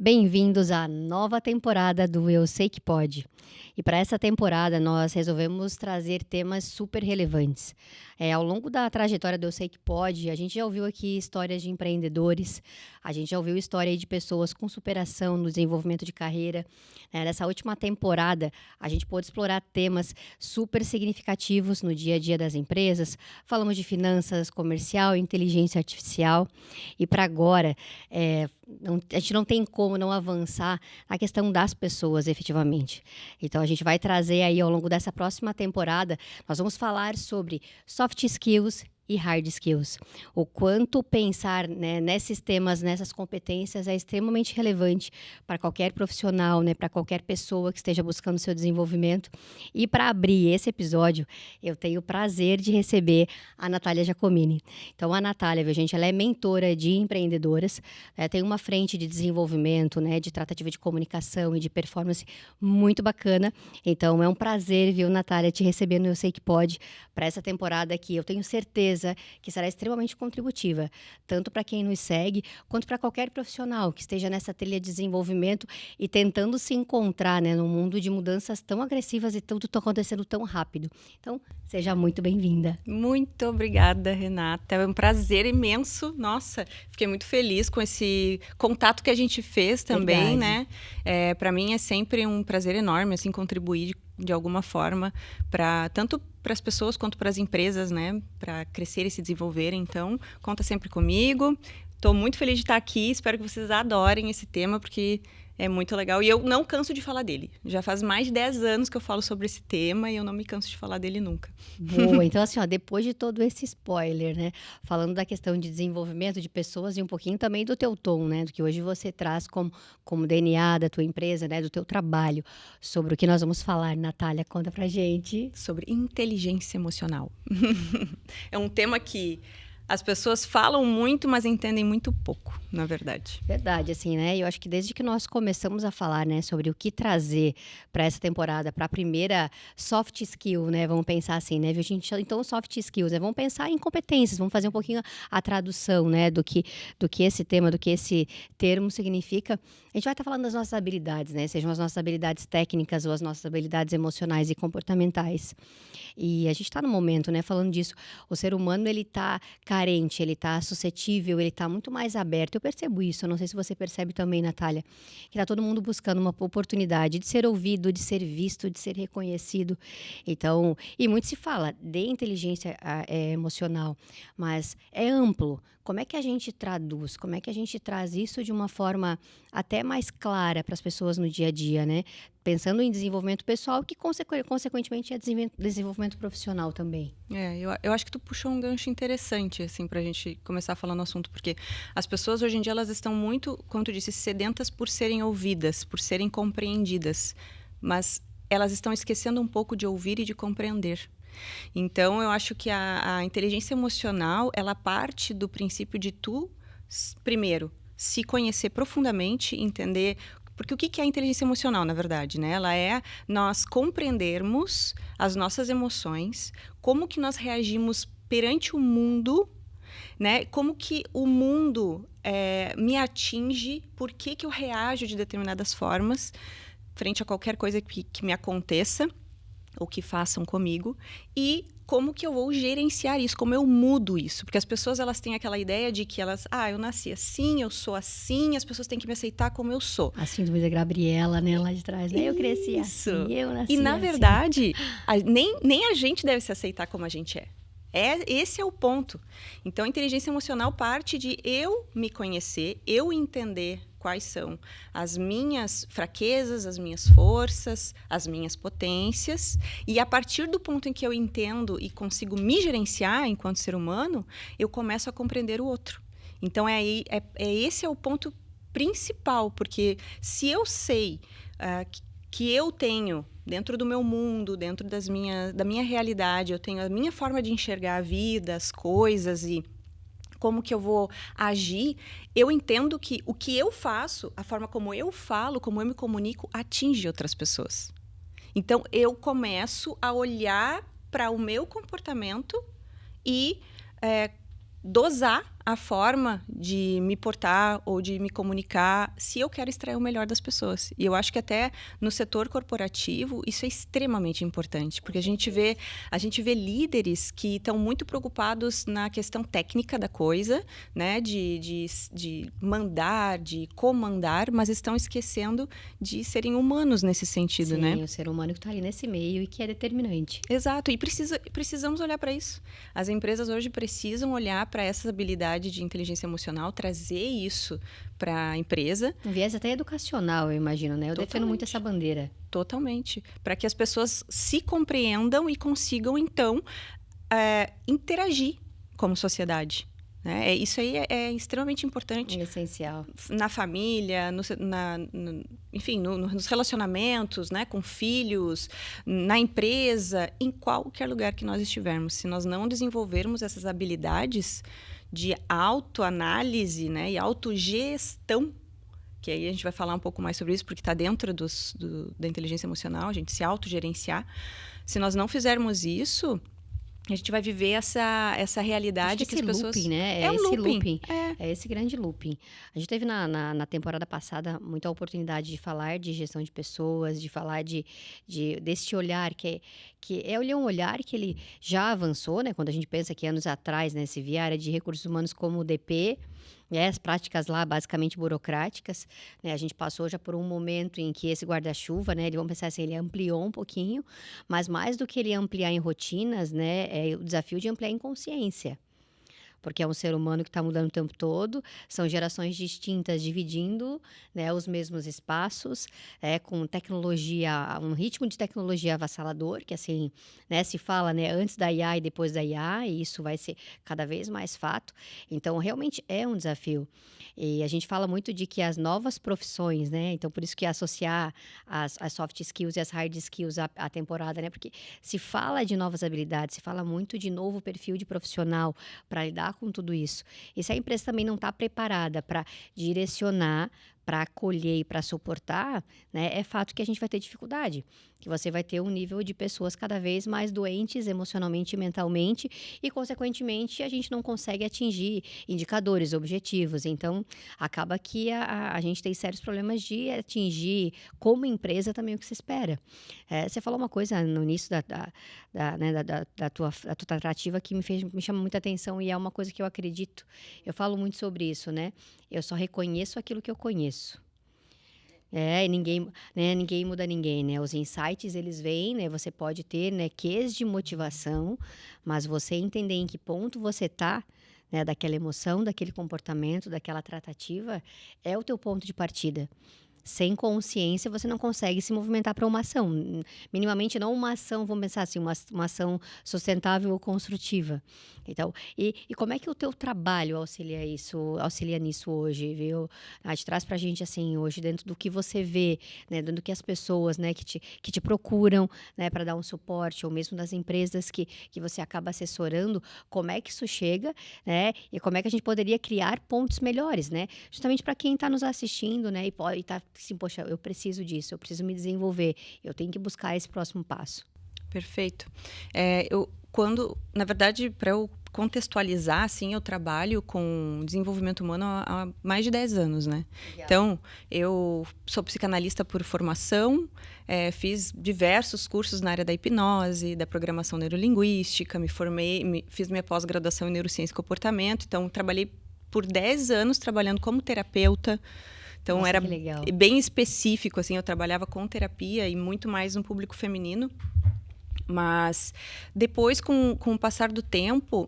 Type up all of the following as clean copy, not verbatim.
Bem-vindos à nova temporada do Eu Sei Que Pode. E para essa temporada nós resolvemos trazer temas super relevantes. Ao longo da trajetória do Eu Sei Que Pode, a gente já ouviu aqui histórias de empreendedores, a gente já ouviu história aí de pessoas com superação no desenvolvimento de carreira. Nessa última temporada, a gente pôde explorar temas super significativos no dia a dia das empresas. Falamos de finanças, comercial, inteligência artificial. E para agora, a gente não tem como não avançar na questão das pessoas, efetivamente. Então, a gente vai trazer aí, ao longo dessa próxima temporada, nós vamos falar sobre soft skills e hard skills. O quanto pensar, né, nesses temas, nessas competências é extremamente relevante para qualquer profissional, né, para qualquer pessoa que esteja buscando seu desenvolvimento. E para abrir esse episódio, eu tenho o prazer de receber a Natália Giacomini. Então, a Natália, viu, gente, ela é mentora de empreendedoras, tem uma frente de desenvolvimento, né, de tratativa de comunicação e de performance muito bacana. Então, é um prazer, viu, Natália, te receber no Eu Sei Que Pode para essa temporada aqui. Eu tenho certeza que será extremamente contributiva, tanto para quem nos segue, quanto para qualquer profissional que esteja nessa trilha de desenvolvimento e tentando se encontrar, né, num mundo de mudanças tão agressivas e tudo está acontecendo tão rápido. Então, seja muito bem-vinda. Muito obrigada, Renata. É um prazer imenso. Nossa, fiquei muito feliz com esse contato que a gente fez também, Verdade. né? Para mim é sempre um prazer enorme, assim, contribuir de alguma forma tanto para as pessoas quanto para as empresas, né? Para crescer e se desenvolverem. Então, conta sempre comigo. Estou muito feliz de estar aqui. Espero que vocês adorem esse tema, porque é muito legal. E eu não canso de falar dele. Já faz mais de 10 anos que eu falo sobre esse tema e eu não me canso de falar dele nunca. Boa, então assim, ó, depois de todo esse spoiler, né, falando da questão de desenvolvimento de pessoas e um pouquinho também do teu tom, né, do que hoje você traz como DNA da tua empresa, né, do teu trabalho, sobre o que nós vamos falar, Natália, conta pra gente. Sobre inteligência emocional. É um tema que as pessoas falam muito, mas entendem muito pouco, na verdade. Verdade, assim, né? Eu acho que desde que nós começamos a falar, né, sobre o que trazer para essa temporada, para a primeira soft skill, né? Vamos pensar assim, né? Então, soft skills, né? Vamos pensar em competências, vamos fazer um pouquinho a tradução, né, do que esse tema, do que esse termo significa. A gente vai estar falando das nossas habilidades, né? Sejam as nossas habilidades técnicas ou as nossas habilidades emocionais e comportamentais. E a gente está no momento, né, falando disso. O ser humano, ele está carente, ele está suscetível, ele está muito mais aberto. Eu percebo isso, eu não sei se você percebe também, Natália, que está todo mundo buscando uma oportunidade de ser ouvido, de ser visto, de ser reconhecido. Então, e muito se fala de inteligência emocional, mas é amplo. Como é que a gente traduz? Como é que a gente traz isso de uma forma até mais clara para as pessoas no dia a dia, né? Pensando em desenvolvimento pessoal, que consequentemente é desenvolvimento profissional também. Eu acho que tu puxou um gancho interessante, assim, pra gente começar falando o assunto, porque as pessoas hoje em dia, elas estão muito, como tu disse, sedentas por serem ouvidas, por serem compreendidas, mas elas estão esquecendo um pouco de ouvir e de compreender. Então, eu acho que a inteligência emocional, ela parte do princípio de tu, primeiro, se conhecer profundamente, entender. Porque o que é a inteligência emocional, na verdade, né? Ela é nós compreendermos as nossas emoções, como que nós reagimos perante o mundo, né? Como que o mundo me atinge, por que eu reajo de determinadas formas frente a qualquer coisa que me aconteça ou que façam comigo, e como que eu vou gerenciar isso, como eu mudo isso. Porque as pessoas, elas têm aquela ideia de que elas, eu nasci assim, eu sou assim, as pessoas têm que me aceitar como eu sou. A síndrome da Gabriela, né, lá de trás, né? Eu cresci assim, eu nasci E, na assim. verdade, nem a gente deve se aceitar como a gente é. Esse é o ponto. Então, a inteligência emocional parte de eu me conhecer, eu entender quais são as minhas fraquezas, as minhas forças, as minhas potências. E a partir do ponto em que eu entendo e consigo me gerenciar enquanto ser humano, eu começo a compreender o outro. Então, esse é o ponto principal, porque se eu sei que eu tenho, dentro do meu mundo, dentro da minha realidade, eu tenho a minha forma de enxergar a vida, as coisas e como que eu vou agir, eu entendo que o que eu faço, a forma como eu falo, como eu me comunico, atinge outras pessoas. Então, eu começo a olhar para o meu comportamento e dosar a forma de me portar ou de me comunicar se eu quero extrair o melhor das pessoas. E eu acho que até no setor corporativo isso é extremamente importante, porque a gente vê líderes que estão muito preocupados na questão técnica da coisa, né, de mandar, de comandar, mas estão esquecendo de serem humanos nesse sentido, Sim, né? o ser humano que está ali nesse meio e que é determinante. Exato, e precisamos olhar para isso. As empresas hoje precisam olhar para essa habilidade de inteligência emocional, trazer isso para a empresa. Um viés até educacional, eu imagino, né? Eu defendo muito essa bandeira. Totalmente. Para que as pessoas se compreendam e consigam, então, interagir como sociedade. Né? Isso aí é extremamente importante. É essencial. Na família, enfim, nos relacionamentos, né, com filhos, na empresa, em qualquer lugar que nós estivermos. Se nós não desenvolvermos essas habilidades de autoanálise, né, e autogestão, que aí a gente vai falar um pouco mais sobre isso, porque está dentro da inteligência emocional, a gente se autogerenciar. Se nós não fizermos isso, a gente vai viver essa realidade que as pessoas... looping, né? É um esse looping. É esse grande looping. A gente teve na temporada passada muita oportunidade de falar de gestão de pessoas, de falar desse olhar que é um olhar que ele já avançou, né? Quando a gente pensa que anos atrás, né, se via a área de recursos humanos como o DP, as práticas lá basicamente burocráticas, né? A gente passou já por um momento em que esse guarda-chuva, né, vamos pensar assim, ele ampliou um pouquinho, mas mais do que ele ampliar em rotinas, né, é o desafio de ampliar em consciência. Porque é um ser humano que está mudando o tempo todo, são gerações distintas dividindo, né, os mesmos espaços, com tecnologia, um ritmo de tecnologia avassalador, que assim, né, se fala, né, antes da IA e depois da IA, e isso vai ser cada vez mais fato. Então, realmente é um desafio. E a gente fala muito de que as novas profissões, né, então por isso que associar as soft skills e as hard skills à temporada, né, porque se fala de novas habilidades, se fala muito de novo perfil de profissional para lidar com tudo isso. E se a empresa também não está preparada para direcionar, para acolher e para suportar, né, é fato que a gente vai ter dificuldade. Que você vai ter um nível de pessoas cada vez mais doentes emocionalmente e mentalmente e, consequentemente, a gente não consegue atingir indicadores, objetivos. Então, acaba que a gente tem sérios problemas de atingir, como empresa, também o que se espera. Você falou uma coisa no início da tua tratativa que me chama muita atenção e é uma coisa que eu acredito. Eu falo muito sobre isso, né? Eu só reconheço aquilo que eu conheço. E ninguém muda ninguém, né? Os insights, eles vêm, né? Você pode ter, né, quês de motivação, mas você entender em que ponto você está, né, daquela emoção, daquele comportamento, daquela tratativa, é o teu ponto de partida. Sem consciência, você não consegue se movimentar para uma ação. Minimamente, não uma ação, vamos pensar assim, uma ação sustentável ou construtiva. Então, e como é que o teu trabalho auxilia nisso hoje, viu? A gente traz pra gente, assim, hoje, dentro do que você vê, né, dentro do que as pessoas, né, que te procuram, né, para dar um suporte, ou mesmo das empresas que você acaba assessorando, como é que isso chega, né, e como é que a gente poderia criar pontos melhores, né, justamente para quem está nos assistindo, né, e tá assim, poxa, eu preciso disso, eu preciso me desenvolver, eu tenho que buscar esse próximo passo. Perfeito. Na verdade, para eu contextualizar, assim, eu trabalho com desenvolvimento humano há mais de 10 anos, né? Legal. Então, eu sou psicanalista por formação, fiz diversos cursos na área da hipnose, da programação neurolinguística, me formei, fiz minha pós-graduação em neurociência e comportamento, então trabalhei por 10 anos trabalhando como terapeuta. Então, nossa, era bem específico, assim, eu trabalhava com terapia e muito mais no público feminino. Mas depois, com o passar do tempo,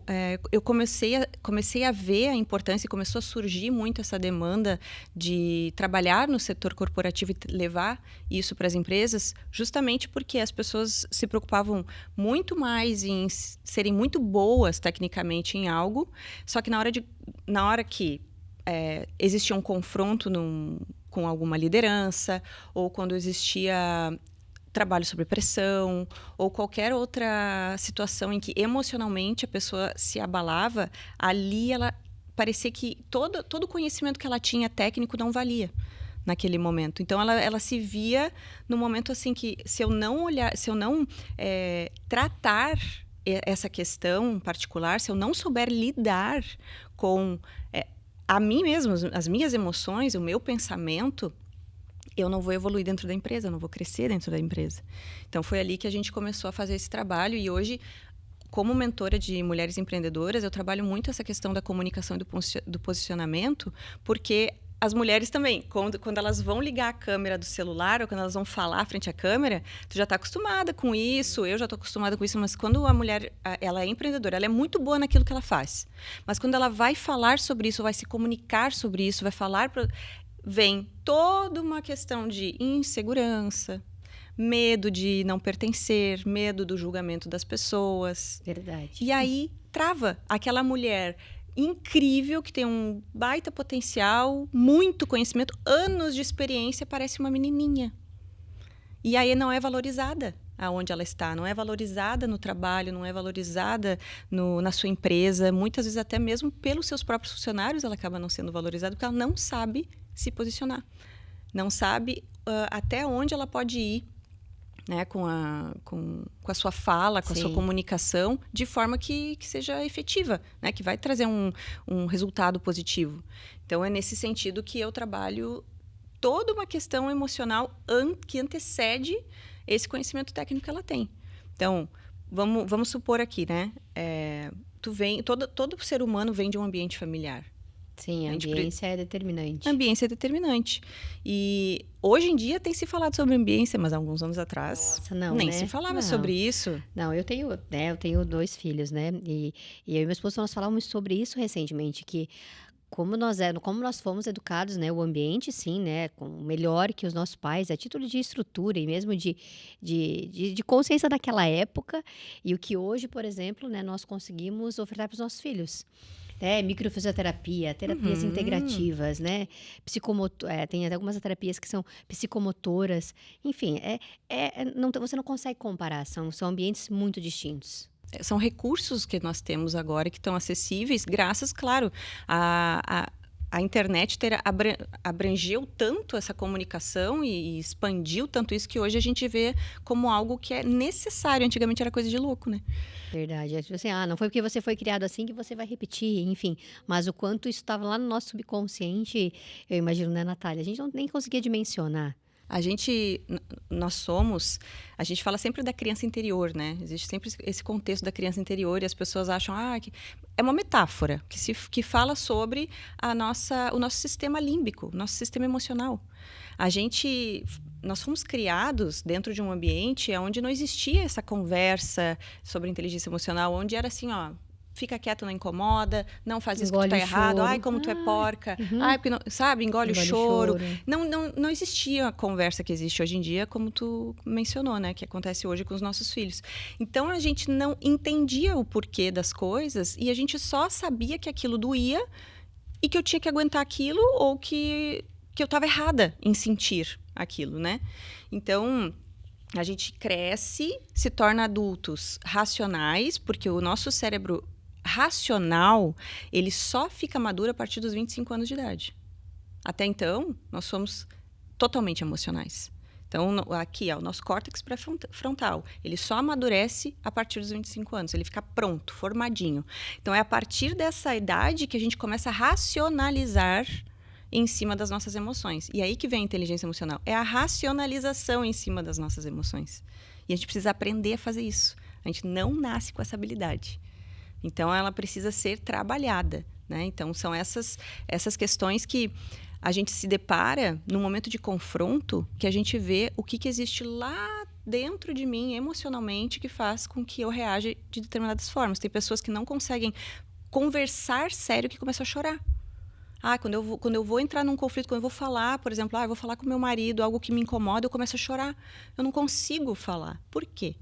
eu comecei a ver a importância e começou a surgir muito essa demanda de trabalhar no setor corporativo e levar isso para as empresas, justamente porque as pessoas se preocupavam muito mais em serem muito boas tecnicamente em algo, só que na hora que existia um confronto com alguma liderança, ou quando existia trabalho sob pressão, ou qualquer outra situação em que emocionalmente a pessoa se abalava, ali ela parecia que todo o conhecimento que ela tinha técnico não valia naquele momento. Então ela se via no momento assim que se eu não tratar essa questão particular, se eu não souber lidar com a mim mesma, as minhas emoções, o meu pensamento, eu não vou evoluir dentro da empresa, eu não vou crescer dentro da empresa. Então, foi ali que a gente começou a fazer esse trabalho e hoje, como mentora de mulheres empreendedoras, eu trabalho muito essa questão da comunicação e do posicionamento, porque as mulheres também, quando elas vão ligar a câmera do celular ou quando elas vão falar frente à câmera, tu já está acostumada com isso, eu já estou acostumada com isso, mas quando a mulher, ela é empreendedora, ela é muito boa naquilo que ela faz. Mas quando ela vai falar sobre isso, vai se comunicar sobre isso, vai falar... Vem toda uma questão de insegurança, medo de não pertencer, medo do julgamento das pessoas. Verdade. E aí trava aquela mulher incrível, que tem um baita potencial, muito conhecimento, anos de experiência, parece uma menininha. E aí não é valorizada aonde ela está, não é valorizada no trabalho, não é valorizada na sua empresa. Muitas vezes até mesmo pelos seus próprios funcionários ela acaba não sendo valorizada, porque ela não sabe se posicionar. Não sabe até onde ela pode ir, né, com a sua fala, com a sua comunicação, de forma que seja efetiva, né, que vai trazer um resultado positivo. Então, é nesse sentido que eu trabalho toda uma questão emocional que antecede esse conhecimento técnico que ela tem. Então, vamos supor aqui, né, todo ser humano vem de um ambiente familiar. Sim, a ambiência é determinante. A ambiência é determinante. E hoje em dia tem se falado sobre ambiência, mas há alguns anos atrás nem se falava sobre isso. Não, eu tenho 2 filhos, né? E eu e meu esposo, nós falamos sobre isso recentemente, que como nós fomos educados, né? O ambiente, sim, né? Melhor que os nossos pais, a título de estrutura e mesmo de consciência daquela época. E o que hoje, por exemplo, né, nós conseguimos ofertar para os nossos filhos. Microfisioterapia, terapias integrativas, né? Tem até algumas terapias que são psicomotoras. Enfim, você não consegue comparar, são ambientes muito distintos. São recursos que nós temos agora que estão acessíveis, graças, claro, a internet abrangeu tanto essa comunicação e expandiu tanto isso que hoje a gente vê como algo que é necessário. Antigamente era coisa de louco, né? Verdade. É tipo assim, não foi porque você foi criado assim que você vai repetir, enfim. Mas o quanto isso estava lá no nosso subconsciente, eu imagino, né, Natália? A gente nem conseguia dimensionar. A gente fala sempre da criança interior, né? Existe sempre esse contexto da criança interior e as pessoas acham que é uma metáfora que fala sobre o nosso sistema límbico, nosso sistema emocional. Nós fomos criados dentro de um ambiente onde não existia essa conversa sobre inteligência emocional, onde era assim, fica quieto, não incomoda, não faz isso, engole que tu tá errado, como tu é porca, porque não, sabe, engole o choro. Não existia a conversa que existe hoje em dia, como tu mencionou, né, que acontece hoje com os nossos filhos. Então, a gente não entendia o porquê das coisas e a gente só sabia que aquilo doía e que eu tinha que aguentar aquilo ou que eu estava errada em sentir aquilo, né? Então, a gente cresce, se torna adultos racionais, porque o nosso cérebro racional, ele só fica maduro a partir dos 25 anos de idade. Até então, nós somos totalmente emocionais. Então, aqui, o nosso córtex pré-frontal, ele só amadurece a partir dos 25 anos, ele fica pronto, formadinho. Então, é a partir dessa idade que a gente começa a racionalizar em cima das nossas emoções. E aí que vem a inteligência emocional. É a racionalização em cima das nossas emoções. E a gente precisa aprender a fazer isso. A gente não nasce com essa habilidade. Então, ela precisa ser trabalhada, né? Então, são essas questões que a gente se depara num momento de confronto, que a gente vê o que existe lá dentro de mim, emocionalmente, que faz com que eu reaja de determinadas formas. Tem pessoas que não conseguem conversar sério, que começam a chorar. Quando eu vou entrar num conflito, quando eu vou falar, por exemplo, eu vou falar com meu marido, algo que me incomoda, eu começo a chorar. Eu não consigo falar. Por quê?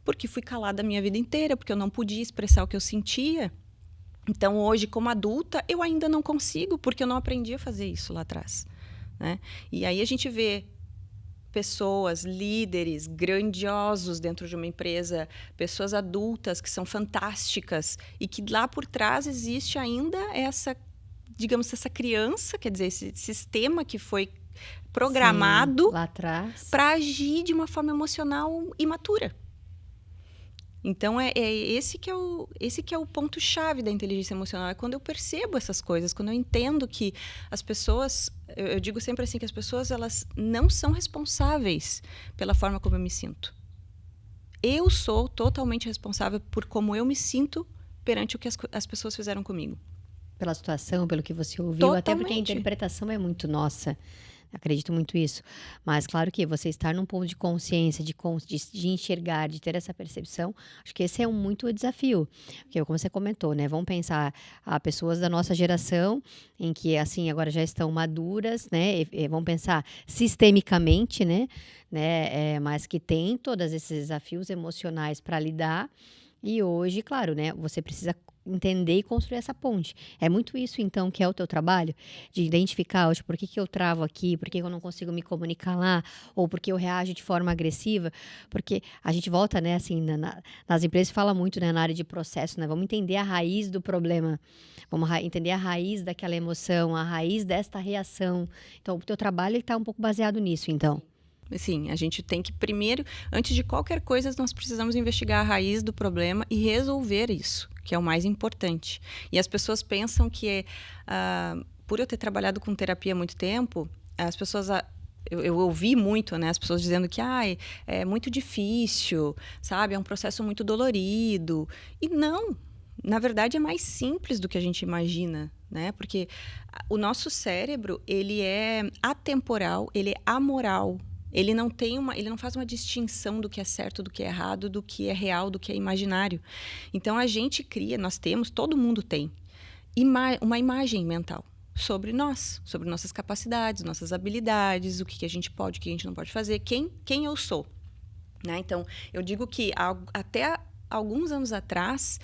Porque fui calada a minha vida inteira, porque eu não podia expressar o que eu sentia. Então, hoje, como adulta, eu ainda não consigo, porque eu não aprendi a fazer isso lá atrás, né? E aí a gente vê pessoas, líderes grandiosos dentro de uma empresa, pessoas adultas que são fantásticas e que lá por trás existe ainda essa criança, quer dizer, esse sistema que foi programado lá atrás para agir de uma forma emocional imatura. Então, esse que é o ponto-chave da inteligência emocional. É quando eu percebo essas coisas, quando eu entendo que as pessoas... Eu digo sempre assim, que as pessoas elas não são responsáveis pela forma como eu me sinto. Eu sou totalmente responsável por como eu me sinto perante o que as pessoas fizeram comigo. Pela situação, pelo que você ouviu, até porque a Totalmente. interpretação é muito nossa. Acredito muito isso. Mas claro que você estar num ponto de consciência, de enxergar, de ter essa percepção, acho que esse é muito desafio. Porque como você comentou, né? Vamos pensar a pessoas da nossa geração, em que assim agora já estão maduras, né? E vamos pensar sistemicamente, né? Mas que tem todos esses desafios emocionais para lidar. E hoje, claro, né? Você precisa entender e construir essa ponte. É muito isso, então, que é o teu trabalho? De identificar, hoje, por que que eu travo aqui? Por que que eu não consigo me comunicar lá? Ou por que eu reajo de forma agressiva? Porque a gente volta, né, assim, nas empresas fala muito, né, na área de processo, né? Vamos entender a raiz do problema. Vamos entender a raiz daquela emoção, a raiz desta reação. Então, o teu trabalho está um pouco baseado nisso, então. Sim, a gente tem que primeiro, antes de qualquer coisa, nós precisamos investigar a raiz do problema e resolver isso, que é o mais importante. E as pessoas pensam que, por eu ter trabalhado com terapia há muito tempo, as pessoas... Eu ouvi muito, né, as pessoas dizendo que é muito difícil, sabe? É um processo muito dolorido. E não, na verdade é mais simples do que a gente imagina, né? Porque o nosso cérebro, ele é atemporal, ele é amoral. Ele não faz uma distinção do que é certo, do que é errado, do que é real, do que é imaginário. Então a gente cria, todo mundo tem uma imagem mental sobre nós, sobre nossas capacidades, nossas habilidades, o que a gente pode, o que a gente não pode fazer, quem eu sou, né? Então eu digo que até alguns anos atrás,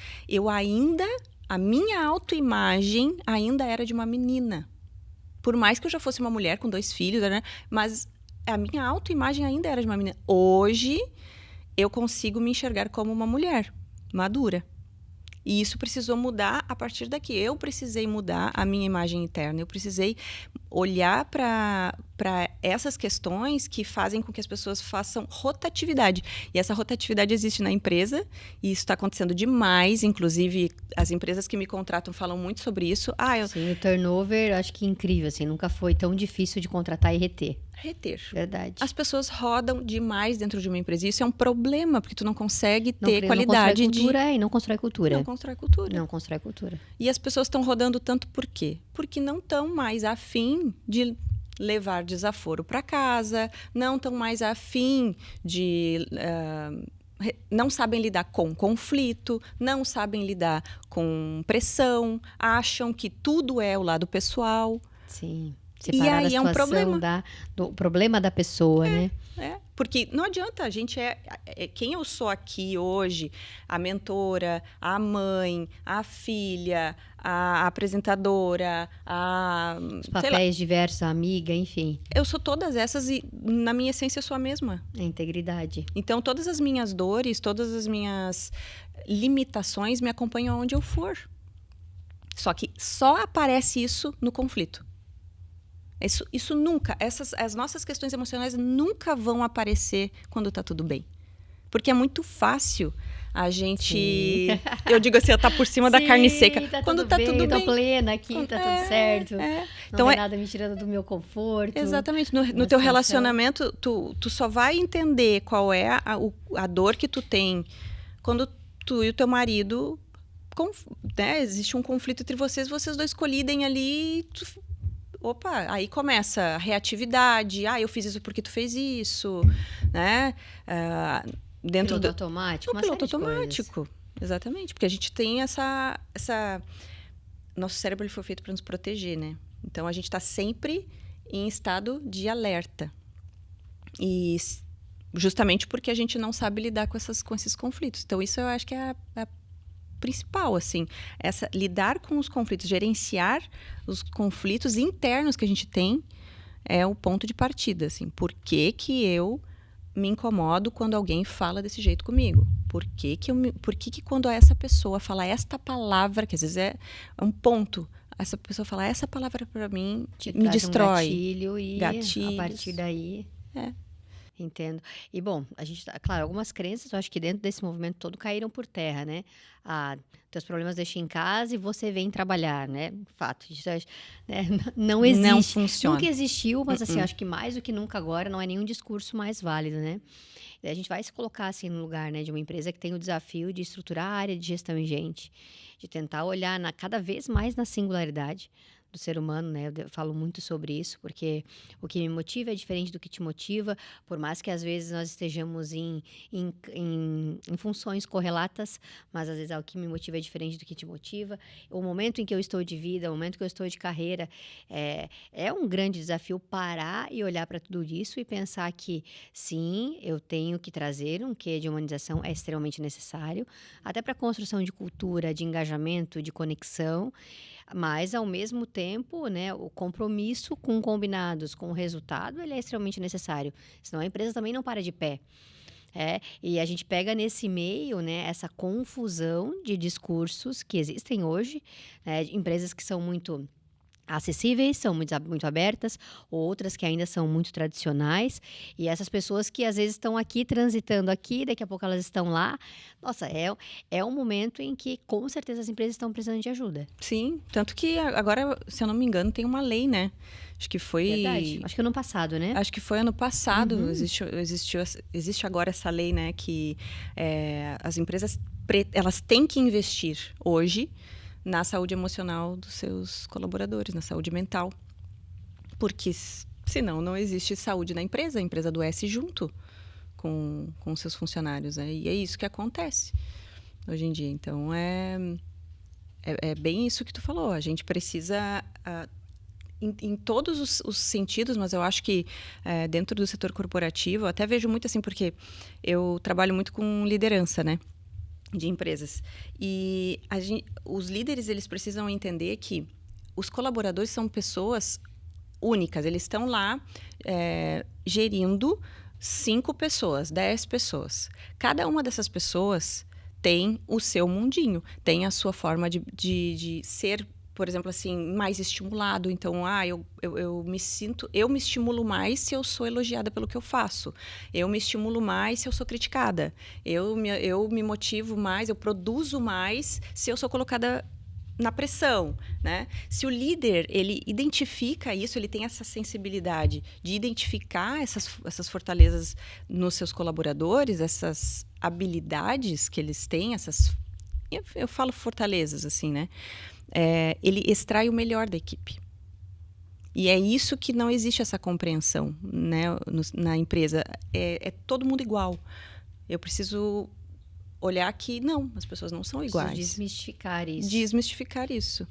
a minha autoimagem ainda era de uma menina. Por mais que eu já fosse uma mulher com 2 filhos, né? Mas a minha autoimagem ainda era de uma menina. Hoje, eu consigo me enxergar como uma mulher madura. E isso precisou mudar a partir daqui. Eu precisei mudar a minha imagem interna. Eu precisei olhar para essas questões que fazem com que as pessoas façam rotatividade. E essa rotatividade existe na empresa, e isso está acontecendo demais. Inclusive, as empresas que me contratam falam muito sobre isso. Sim, o turnover, acho que é incrível, assim, nunca foi tão difícil de contratar e reter. Verdade. As pessoas rodam demais dentro de uma empresa. E isso é um problema, porque tu não consegue ter qualidade não constrói cultura. Não constrói cultura. Não constrói cultura. E as pessoas estão rodando tanto por quê? Porque não estão mais afim de levar desaforo para casa, não estão mais afim de... não sabem lidar com conflito, não sabem lidar com pressão, acham que tudo é o lado pessoal. Sim. Separar e aí é um problema. Do problema da pessoa, né? Porque não adianta, a gente quem eu sou aqui hoje, a mentora, a mãe, a filha, a apresentadora, os papéis diversos, a amiga, enfim. Eu sou todas essas e, na minha essência, eu sou a mesma. A integridade. Então, todas as minhas dores, todas as minhas limitações me acompanham onde eu for. Só que só aparece isso no conflito. Isso nunca, as nossas questões emocionais nunca vão aparecer quando está tudo bem. Porque é muito fácil a gente... Eu digo assim, tá por cima da carne seca. Quando tá tudo bem. Tô plena aqui, tá tudo certo. Então, não tem nada me tirando do meu conforto. Exatamente. No teu relacionamento, tu só vai entender qual é a dor que tu tem quando tu e o teu marido... né, existe um conflito entre vocês dois colidem ali... Opa, aí começa a reatividade. Eu fiz isso porque tu fez isso, né? Dentro piloto automático. O piloto automático, exatamente. Porque a gente tem essa... Nosso cérebro ele foi feito para nos proteger, né? Então, a gente está sempre em estado de alerta. E justamente porque a gente não sabe lidar com esses conflitos. Então, isso eu acho que é a principal, assim, lidar com os conflitos, gerenciar os conflitos internos que a gente tem é o ponto de partida, assim. Por que que eu me incomodo quando alguém fala desse jeito comigo? Por que que quando essa pessoa fala esta palavra, que às vezes é um ponto, essa pessoa fala essa palavra para mim, me destrói. Gatilho e a partir daí... Entendo. E bom, claro, algumas crenças, eu acho que dentro desse movimento todo caíram por terra, né? Ah, teus problemas deixa em casa e você vem trabalhar, né? Fato, isso, né, não Não existe. Nunca funciona. existiu, mas assim, Uh-uh. acho que mais do que nunca agora não é nenhum discurso mais válido, né? E a gente vai se colocar assim no lugar, né, de uma empresa que tem o desafio de estruturar a área de gestão em gente, de tentar olhar cada vez mais na singularidade do ser humano, né? Eu falo muito sobre isso, porque o que me motiva é diferente do que te motiva, por mais que às vezes nós estejamos em funções correlatas, mas às vezes o que me motiva é diferente do que te motiva. O momento em que eu estou de vida, o momento que eu estou de carreira, é um grande desafio parar e olhar para tudo isso e pensar que, sim, eu tenho que trazer um quê de humanização, é extremamente necessário, até para a construção de cultura, de engajamento, de conexão, mas, ao mesmo tempo, né, o compromisso com combinados, com o resultado, ele é extremamente necessário. Senão a empresa também não para de pé. E a gente pega nesse meio, né, essa confusão de discursos que existem hoje, né, de empresas que são muito acessíveis, são muito abertas, outras que ainda são muito tradicionais, e essas pessoas que às vezes estão aqui, transitando aqui, daqui a pouco elas estão lá. Nossa, é um momento em que com certeza as empresas estão precisando de ajuda. Sim, tanto que agora, se eu não me engano, tem uma lei, né? Acho que Verdade. foi. Acho que ano passado, né? Acho que foi ano passado. Uhum. Existe agora essa lei, né? Que as empresas elas têm que investir hoje na saúde emocional dos seus colaboradores, na saúde mental. Porque senão não existe saúde na empresa, a empresa adoece junto com seus funcionários, né? E é isso que acontece hoje em dia. Então, é bem isso que tu falou. A gente precisa, em todos os sentidos, mas eu acho que dentro do setor corporativo, eu até vejo muito assim, porque eu trabalho muito com liderança, né? De empresas. E os líderes, eles precisam entender que os colaboradores são pessoas únicas. Eles estão lá gerindo 5 pessoas, 10 pessoas. Cada uma dessas pessoas tem o seu mundinho, tem a sua forma de ser, por exemplo, assim, mais estimulado. Então, eu me estimulo mais se eu sou elogiada pelo que eu faço. Eu me estimulo mais se eu sou criticada. Eu me motivo mais, eu produzo mais se eu sou colocada na pressão, né? Se o líder, ele identifica isso, ele tem essa sensibilidade de identificar essas fortalezas nos seus colaboradores, essas habilidades que eles têm, eu falo fortalezas, assim, né? Ele extrai o melhor da equipe. E é isso que não existe essa compreensão, né, na empresa. É todo mundo igual. Eu preciso olhar que não, as pessoas não são iguais. Desmistificar isso. Desmistificar isso.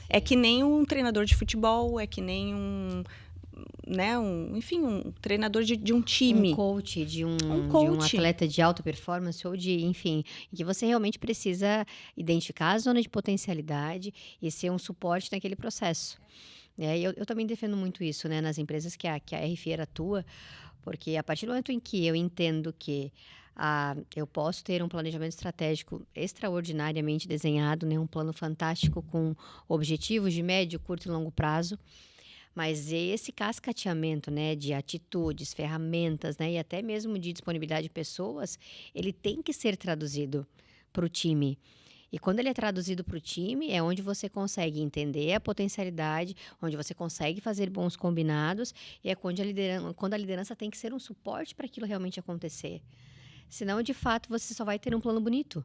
É que nem um treinador de futebol, é que nem enfim, um treinador de um time. Um coach, de um coach. atleta de alta performance ou enfim, em que você realmente precisa identificar a zona de potencialidade e ser um suporte naquele processo. Eu também defendo muito isso, né, nas empresas que a RFeira atua, porque a partir do momento em que eu entendo que eu posso ter um planejamento estratégico extraordinariamente desenhado, né, um plano fantástico com objetivos de médio, curto e longo prazo, mas esse cascateamento, né, de atitudes, ferramentas, né, e até mesmo de disponibilidade de pessoas, ele tem que ser traduzido para o time. E quando ele é traduzido para o time, é onde você consegue entender a potencialidade, onde você consegue fazer bons combinados, e é quando a liderança tem que ser um suporte para aquilo realmente acontecer. Senão, de fato, você só vai ter um plano bonito.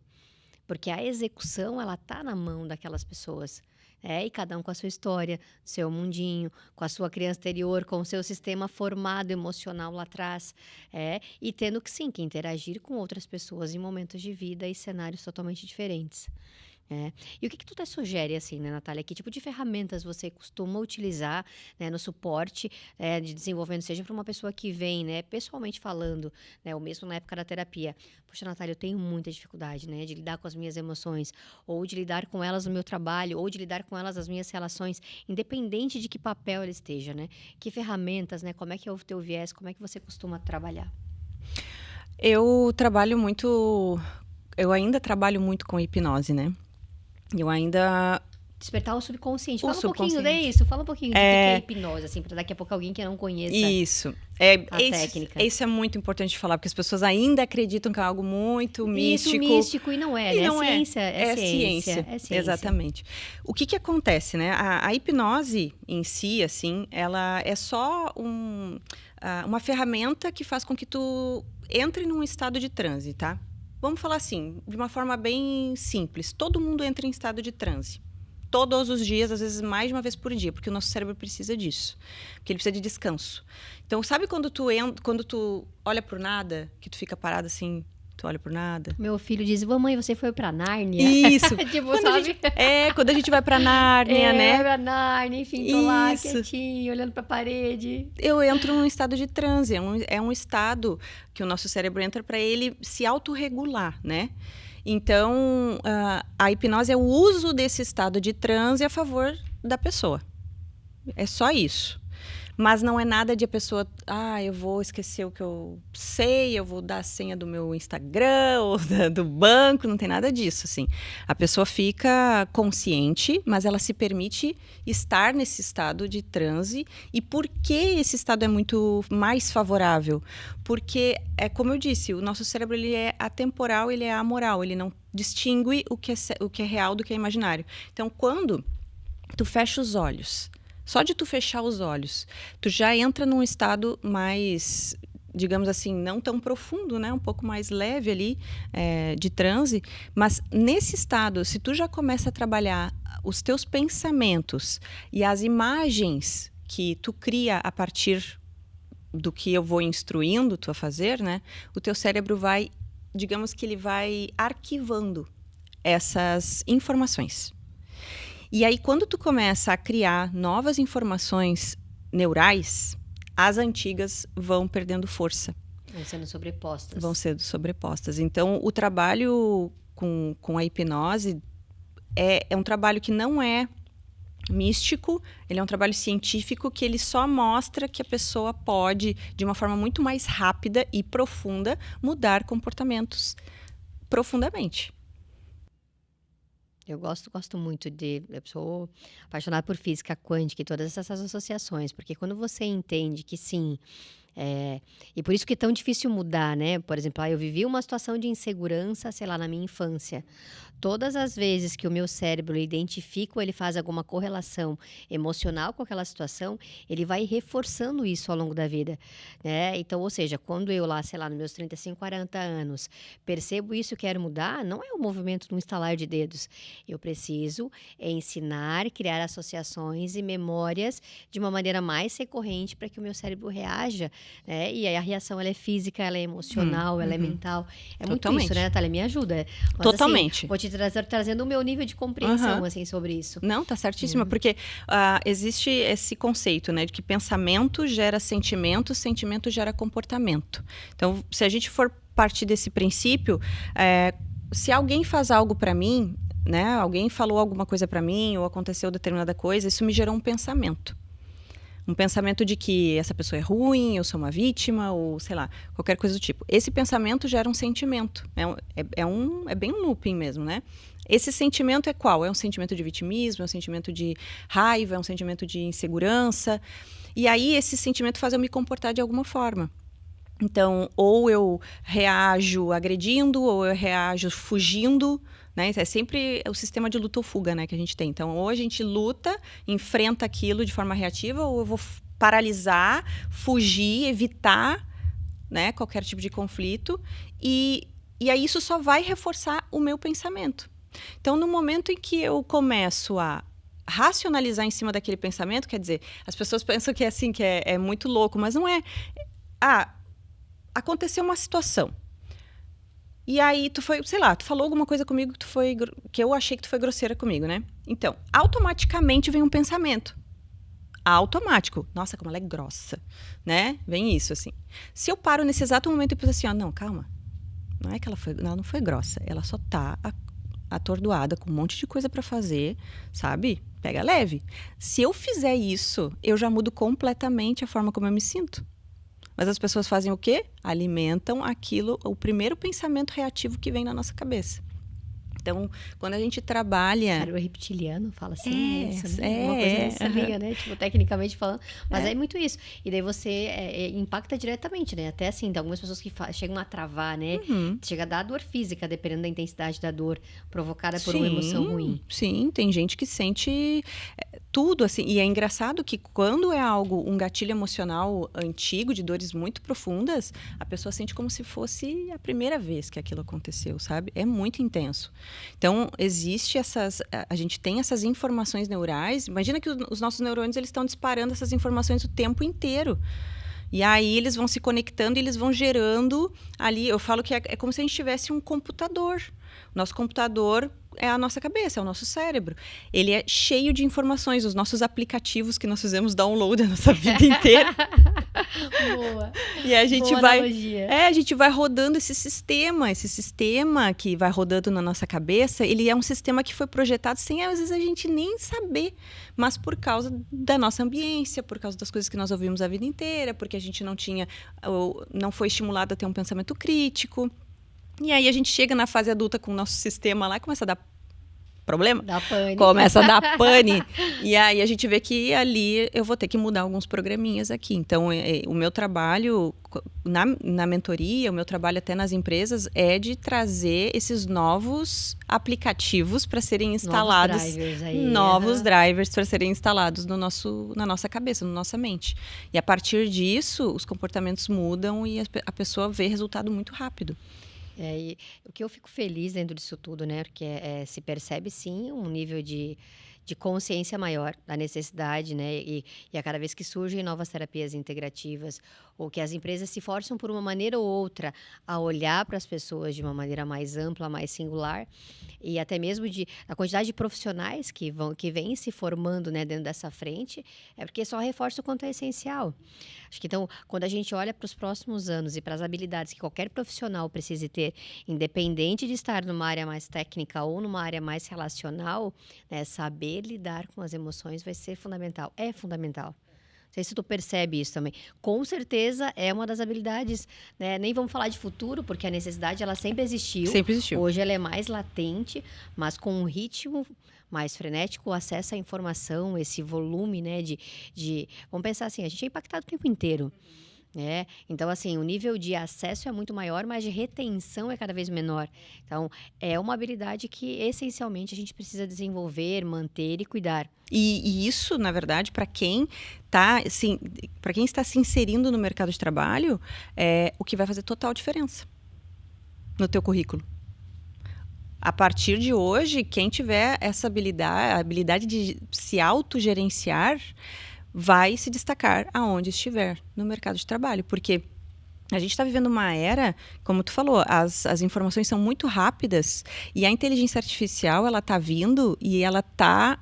Porque a execução, ela tá na mão daquelas pessoas. E cada um com a sua história, seu mundinho, com a sua criança interior, com o seu sistema formado emocional lá atrás. E tendo que interagir com outras pessoas em momentos de vida e cenários totalmente diferentes. E o que tu até sugere, assim, né, Natália? Que tipo de ferramentas você costuma utilizar, né, no suporte de desenvolvimento, seja para uma pessoa que vem, né, pessoalmente falando, né, ou mesmo na época da terapia. Poxa, Natália, eu tenho muita dificuldade, né, de lidar com as minhas emoções, ou de lidar com elas no meu trabalho, ou de lidar com elas nas minhas relações, independente de que papel ela esteja, né? Que ferramentas, né? Como é que é o teu viés? Como é que você costuma trabalhar? Eu ainda trabalho muito com hipnose, né? Eu ainda Despertar o subconsciente. O Fala um pouquinho subconsciente. disso, fala um pouquinho do que é hipnose, assim, para daqui a pouco alguém que não conheça Isso. a técnica. Isso é muito importante de falar, porque as pessoas ainda acreditam que é algo muito Isso, místico. místico, e não é, E né? não É ciência, é ciência. é ciência. Exatamente. O que acontece, né? A hipnose em si, assim, ela é só uma ferramenta que faz com que tu entre num estado de transe, tá? Vamos falar assim, de uma forma bem simples. Todo mundo entra em estado de transe. Todos os dias, às vezes mais de uma vez por dia, porque o nosso cérebro precisa disso. Porque ele precisa de descanso. Então, sabe quando tu olha pro nada, que tu fica parado assim, tu olha pro nada? Meu filho diz, mamãe, você foi pra Nárnia? Isso! Tipo, Quando sabe? quando a gente vai pra Nárnia, né? Pra Nárnia, enfim, tô lá Isso. quietinho, olhando pra parede. Eu entro num estado de transe. É um estado que o nosso cérebro entra para ele se autorregular, né? Então, a hipnose é o uso desse estado de transe a favor da pessoa. É só isso. Mas não é nada de a pessoa, eu vou esquecer o que eu sei, eu vou dar a senha do meu Instagram ou do banco, não tem nada disso, assim. A pessoa fica consciente, mas ela se permite estar nesse estado de transe. E por que esse estado é muito mais favorável? Porque, como eu disse, o nosso cérebro ele é atemporal, ele é amoral, ele não distingue o que é real do que é imaginário. Então, quando tu fecha os olhos, só de tu fechar os olhos, tu já entra num estado mais, digamos assim, não tão profundo, né? Um pouco mais leve ali, de transe. Mas nesse estado, se tu já começa a trabalhar os teus pensamentos e as imagens que tu cria a partir do que eu vou instruindo tu a fazer, né? O teu cérebro vai, digamos que ele vai arquivando essas informações. E aí, quando tu começa a criar novas informações neurais, as antigas vão perdendo força. Vão sendo sobrepostas. Vão sendo sobrepostas. Então, o trabalho com a hipnose é um trabalho que não é místico, ele é um trabalho científico que ele só mostra que a pessoa pode, de uma forma muito mais rápida e profunda, mudar comportamentos profundamente. Eu gosto muito eu sou apaixonada por física quântica e todas essas associações, porque quando você entende que sim, e por isso que é tão difícil mudar, né? Por exemplo, eu vivi uma situação de insegurança, sei lá, na minha infância. Todas as vezes que o meu cérebro identifica ou ele faz alguma correlação emocional com aquela situação, ele vai reforçando isso ao longo da vida, né? Então, ou seja, quando eu lá, sei lá, nos meus 35, 40 anos, percebo isso e quero mudar, não é um movimento de um estalar de dedos. Eu preciso ensinar, criar associações e memórias de uma maneira mais recorrente para que o meu cérebro reaja, né? E aí a reação ela é física, ela é emocional, ela é mental. É muito Totalmente. isso, né, Natália? Me ajuda. Mas, Totalmente. assim, vou te trazendo o meu nível de compreensão assim, sobre isso. Não, tá certíssima, porque existe esse conceito, né, de que pensamento gera sentimento, sentimento gera comportamento. Então, se a gente for partir desse princípio, se alguém faz algo para mim, né, alguém falou alguma coisa para mim ou aconteceu determinada coisa, isso me gerou um pensamento. Um pensamento de que essa pessoa é ruim, eu sou uma vítima, ou sei lá, qualquer coisa do tipo. Esse pensamento gera um sentimento. É bem um looping mesmo, né? Esse sentimento é qual? É um sentimento de vitimismo, é um sentimento de raiva, é um sentimento de insegurança. E aí esse sentimento faz eu me comportar de alguma forma. Então, ou eu reajo agredindo, ou eu reajo fugindo, né? É sempre o sistema de luta ou fuga, né, que a gente tem. Então, ou a gente luta, enfrenta aquilo de forma reativa, ou eu vou paralisar, fugir, evitar, né, qualquer tipo de conflito. E aí isso só vai reforçar o meu pensamento. Então, no momento em que eu começo a racionalizar em cima daquele pensamento, quer dizer, as pessoas pensam que é assim, que é muito louco, mas não é. Aconteceu uma situação. E aí tu falou alguma coisa comigo que eu achei que tu foi grosseira comigo, né? Então, automaticamente vem um pensamento. Automático. Nossa, como ela é grossa, né? Vem isso, assim. Se eu paro nesse exato momento e penso assim, não, calma. Não é que ela não foi grossa. Ela só tá atordoada com um monte de coisa pra fazer, sabe? Pega leve. Se eu fizer isso, eu já mudo completamente a forma como eu me sinto. Mas as pessoas fazem o quê? Alimentam aquilo, o primeiro pensamento reativo que vem na nossa cabeça. Então, quando a gente trabalha... Cérebro reptiliano, fala assim, isso, né? É, Uma coisa é, não sabia, né? Tipo, tecnicamente falando. Mas É. é muito isso. E daí você impacta diretamente, né? Até assim, tem algumas pessoas que chegam a travar, né? Uhum. Chega a dar dor física, dependendo da intensidade da dor provocada por uma emoção ruim. Sim, tem gente que sente tudo, assim. E é engraçado que quando é algo, um gatilho emocional antigo, de dores muito profundas, a pessoa sente como se fosse a primeira vez que aquilo aconteceu, sabe? É muito intenso. Então, existe a gente tem essas informações neurais. Imagina que os nossos neurônios, eles estão disparando essas informações o tempo inteiro. E aí eles vão se conectando e eles vão gerando ali. Eu falo que é como se a gente tivesse um computador. Nosso computador é a nossa cabeça, é o nosso cérebro. Ele é cheio de informações, os nossos aplicativos que nós fizemos download a nossa vida inteira. Boa. E a gente Boa analogia. a gente vai rodando esse sistema que vai rodando na nossa cabeça, ele é um sistema que foi projetado sem às vezes a gente nem saber, mas por causa da nossa ambiência, por causa das coisas que nós ouvimos a vida inteira, porque a gente não foi estimulado a ter um pensamento crítico. E aí a gente chega na fase adulta com o nosso sistema lá e começa a dar problema. Dá pane. Começa a dar pane. E aí a gente vê que ali eu vou ter que mudar alguns programinhas aqui. Então, o meu trabalho na mentoria, o meu trabalho até nas empresas é de trazer esses aplicativos para serem instalados. Novos drivers para serem instalados na nossa cabeça, na nossa mente. E a partir disso, os comportamentos mudam e a pessoa vê resultado muito rápido. E o que eu fico feliz dentro disso tudo, né? Porque se percebe, sim, um nível de consciência maior da necessidade, né? E a cada vez que surgem novas terapias integrativas, ou que as empresas se forçam por uma maneira ou outra a olhar para as pessoas de uma maneira mais ampla, mais singular, e até mesmo a quantidade de profissionais que vêm se formando, né, dentro dessa frente, é porque só reforça o quanto é essencial. Acho que então, quando a gente olha para os próximos anos e para as habilidades que qualquer profissional precise ter, independente de estar numa área mais técnica ou numa área mais relacional, né, saber lidar com as emoções vai ser fundamental. É fundamental. Não sei se tu percebe isso também. Com certeza é uma das habilidades, né? Nem vamos falar de futuro, porque a necessidade ela sempre existiu. Sempre existiu. Hoje ela é mais latente, mas com um ritmo mais frenético, o acesso à informação, esse volume, né? Vamos pensar assim, a gente é impactado o tempo inteiro. né? Então, assim, o nível de acesso é muito maior, mas de retenção é cada vez menor. Então, é uma habilidade que, essencialmente, a gente precisa desenvolver, manter e cuidar. E isso, na verdade, para quem tá, assim, para quem está se inserindo no mercado de trabalho, é o que vai fazer total diferença no teu currículo. A partir de hoje, quem tiver essa habilidade, a habilidade de se autogerenciar, vai se destacar aonde estiver no mercado de trabalho. Porque a gente está vivendo uma era, como tu falou, as informações são muito rápidas e a inteligência artificial, ela está vindo e ela tá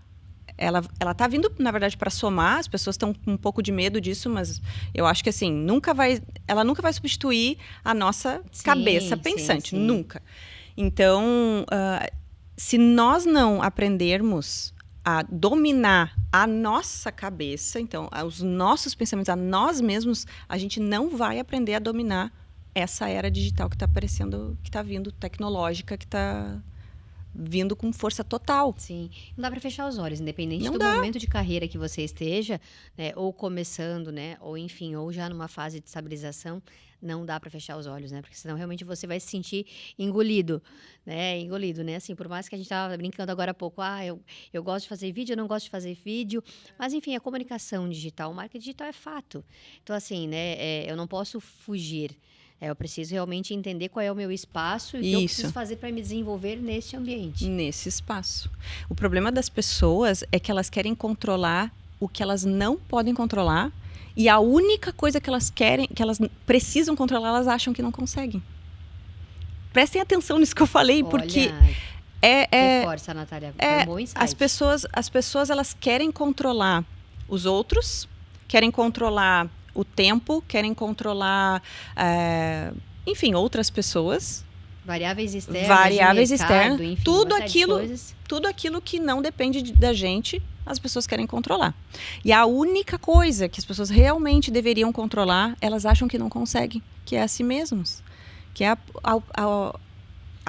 vindo, na verdade, para somar. As pessoas estão com um pouco de medo disso, mas eu acho que assim, ela nunca vai substituir a nossa cabeça pensante, sim. nunca. Então, se nós não aprendermos a dominar a nossa cabeça, então, os nossos pensamentos, a nós mesmos, a gente não vai aprender a dominar essa era digital que está aparecendo, que está vindo, tecnológica, que está vindo com força total. Sim. Não dá para fechar os olhos, independente do momento de carreira que você esteja, né, ou começando, né, ou enfim, ou já numa fase de estabilização, não dá para fechar os olhos, né? Porque senão realmente você vai se sentir engolido, né? Engolido, né? Assim, por mais que a gente estava brincando agora há pouco, eu gosto de fazer vídeo, eu não gosto de fazer vídeo, mas enfim, a comunicação digital, o marketing digital é fato. Então, assim, né, eu não posso fugir. Eu preciso realmente entender qual é o meu espaço e o que eu preciso fazer para me desenvolver nesse ambiente. Nesse espaço. O problema das pessoas é que elas querem controlar o que elas não podem controlar, e a única coisa que elas querem, que elas precisam controlar, elas acham que não conseguem. Prestem atenção nisso que eu falei, porque reforça, Natália, foi um bom insight. As pessoas elas querem controlar os outros, querem controlar o tempo, querem controlar, enfim, outras pessoas. Variáveis externas, mercado, enfim, tudo aquilo que não depende da gente, as pessoas querem controlar. E a única coisa que as pessoas realmente deveriam controlar, elas acham que não conseguem, que é a si mesmos. Que é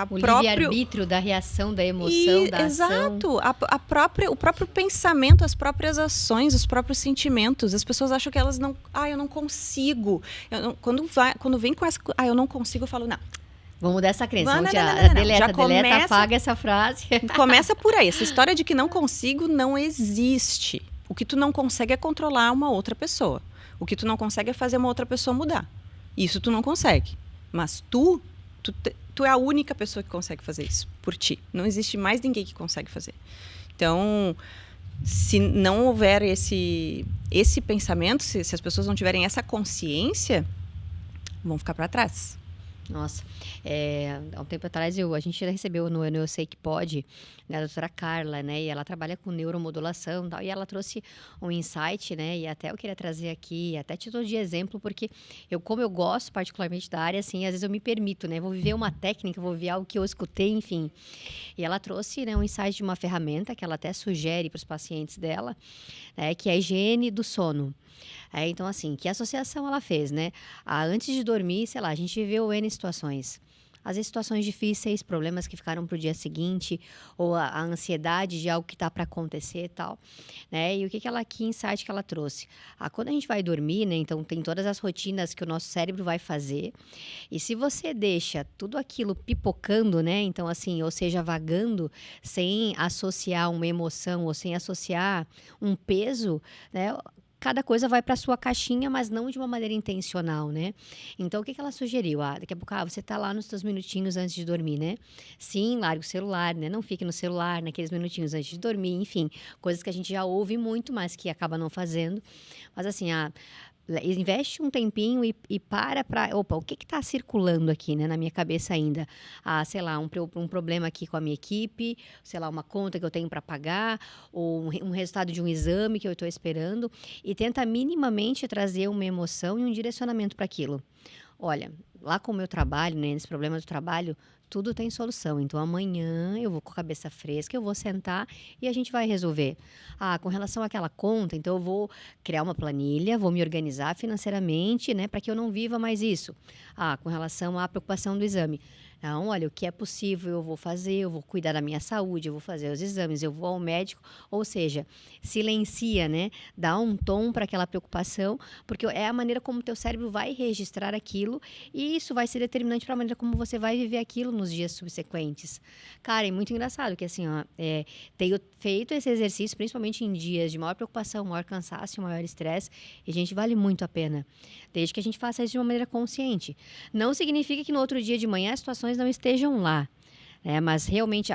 O livre-arbítrio da reação, da emoção, da ação. Exato. O próprio pensamento, as próprias ações, os próprios sentimentos. As pessoas acham que elas não... eu não consigo. Quando vem com essa... eu não consigo, eu falo, não. Vamos mudar essa crença. Vamos tirar. Não. Deleta, apaga essa frase. Começa por aí. Essa história de que não consigo não existe. O que tu não consegue é controlar uma outra pessoa. O que tu não consegue é fazer uma outra pessoa mudar. Isso tu não consegue. Mas tu é a única pessoa que consegue fazer isso por ti. Não existe mais ninguém que consegue fazer. Então, se não houver esse pensamento, se as pessoas não tiverem essa consciência, vão ficar para trás. Nossa, há um tempo atrás a gente recebeu no Eu Sei Que Pode, né, a doutora Carla, né, e ela trabalha com neuromodulação e tal, e ela trouxe um insight, né, e até eu queria trazer aqui, até te dou de exemplo, porque como eu gosto particularmente da área, assim, às vezes eu me permito, né, vou viver uma técnica, vou viver algo que eu escutei, enfim, e ela trouxe, né, um insight de uma ferramenta que ela até sugere para os pacientes dela, né, que é a higiene do sono. Então, assim, que associação ela fez, né? Antes de dormir, sei lá, a gente viveu N situações. Às vezes situações difíceis, problemas que ficaram para o dia seguinte, ou a ansiedade de algo que está para acontecer e tal, né? E que insight que ela trouxe? Quando a gente vai dormir, né? Então tem todas as rotinas que o nosso cérebro vai fazer, e se você deixa tudo aquilo pipocando, né? Então assim, ou seja, vagando, sem associar uma emoção, ou sem associar um peso, né? Cada coisa vai para sua caixinha, mas não de uma maneira intencional, né? Então, o que ela sugeriu? Daqui a pouco, você tá lá nos seus minutinhos antes de dormir, né? Sim, largue o celular, né? Não fique no celular naqueles minutinhos antes de dormir, enfim. Coisas que a gente já ouve muito, mas que acaba não fazendo. Mas assim, investe um tempinho e para... Opa, o que está circulando aqui, né, na minha cabeça ainda? Sei lá, um problema aqui com a minha equipe, sei lá, uma conta que eu tenho para pagar, ou um resultado de um exame que eu estou esperando, e tenta minimamente trazer uma emoção e um direcionamento para aquilo. Olha, lá com o meu trabalho, né, nesse problema do trabalho, tudo tem solução. Então, amanhã eu vou com a cabeça fresca, eu vou sentar e a gente vai resolver. Com relação àquela conta, então eu vou criar uma planilha, vou me organizar financeiramente, né, para que eu não viva mais isso. Com relação à preocupação do exame. Então, olha, o que é possível eu vou fazer, eu vou cuidar da minha saúde, eu vou fazer os exames, eu vou ao médico. Ou seja, silencia, né? Dá um tom para aquela preocupação, porque é a maneira como o teu cérebro vai registrar aquilo e isso vai ser determinante para a maneira como você vai viver aquilo nos dias subsequentes. Cara, é muito engraçado que assim, tenho feito esse exercício, principalmente em dias de maior preocupação, maior cansaço, maior estresse, e, gente, vale muito a pena. Desde que a gente faça isso de uma maneira consciente. Não significa que no outro dia de manhã as situações não estejam lá, né? Mas realmente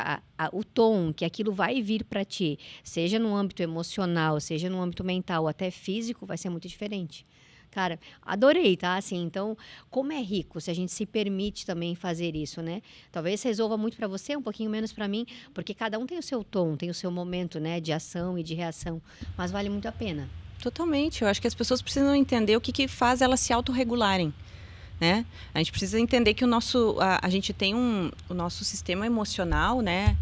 o tom que aquilo vai vir para ti, seja no âmbito emocional, seja no âmbito mental, ou até físico, vai ser muito diferente. Cara, adorei, tá? Assim, então, como é rico se a gente se permite também fazer isso, né? Talvez resolva muito para você, um pouquinho menos para mim, porque cada um tem o seu tom, tem o seu momento, né, de ação e de reação, mas vale muito a pena. Totalmente. Eu acho que as pessoas precisam entender o que faz elas se autorregularem, né? A gente precisa entender que a gente tem o nosso sistema emocional, né?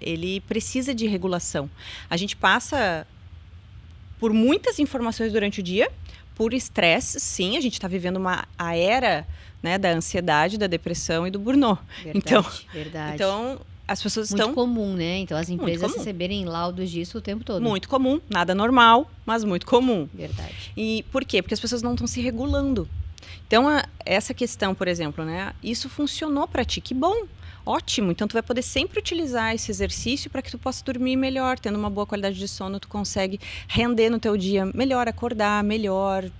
Ele precisa de regulação. A gente passa por muitas informações durante o dia, por estresse, sim. A gente está vivendo a era, né, da ansiedade, da depressão e do burnout. Verdade. Então, as pessoas muito comum, né? Então, as empresas receberem laudos disso o tempo todo. Muito comum. Nada normal, mas muito comum. Verdade. E por quê? Porque as pessoas não estão se regulando. Então, essa questão, por exemplo, né? Isso funcionou para ti, que bom, ótimo. Então, tu vai poder sempre utilizar esse exercício para que tu possa dormir melhor, tendo uma boa qualidade de sono, tu consegue render no teu dia melhor, acordar melhor,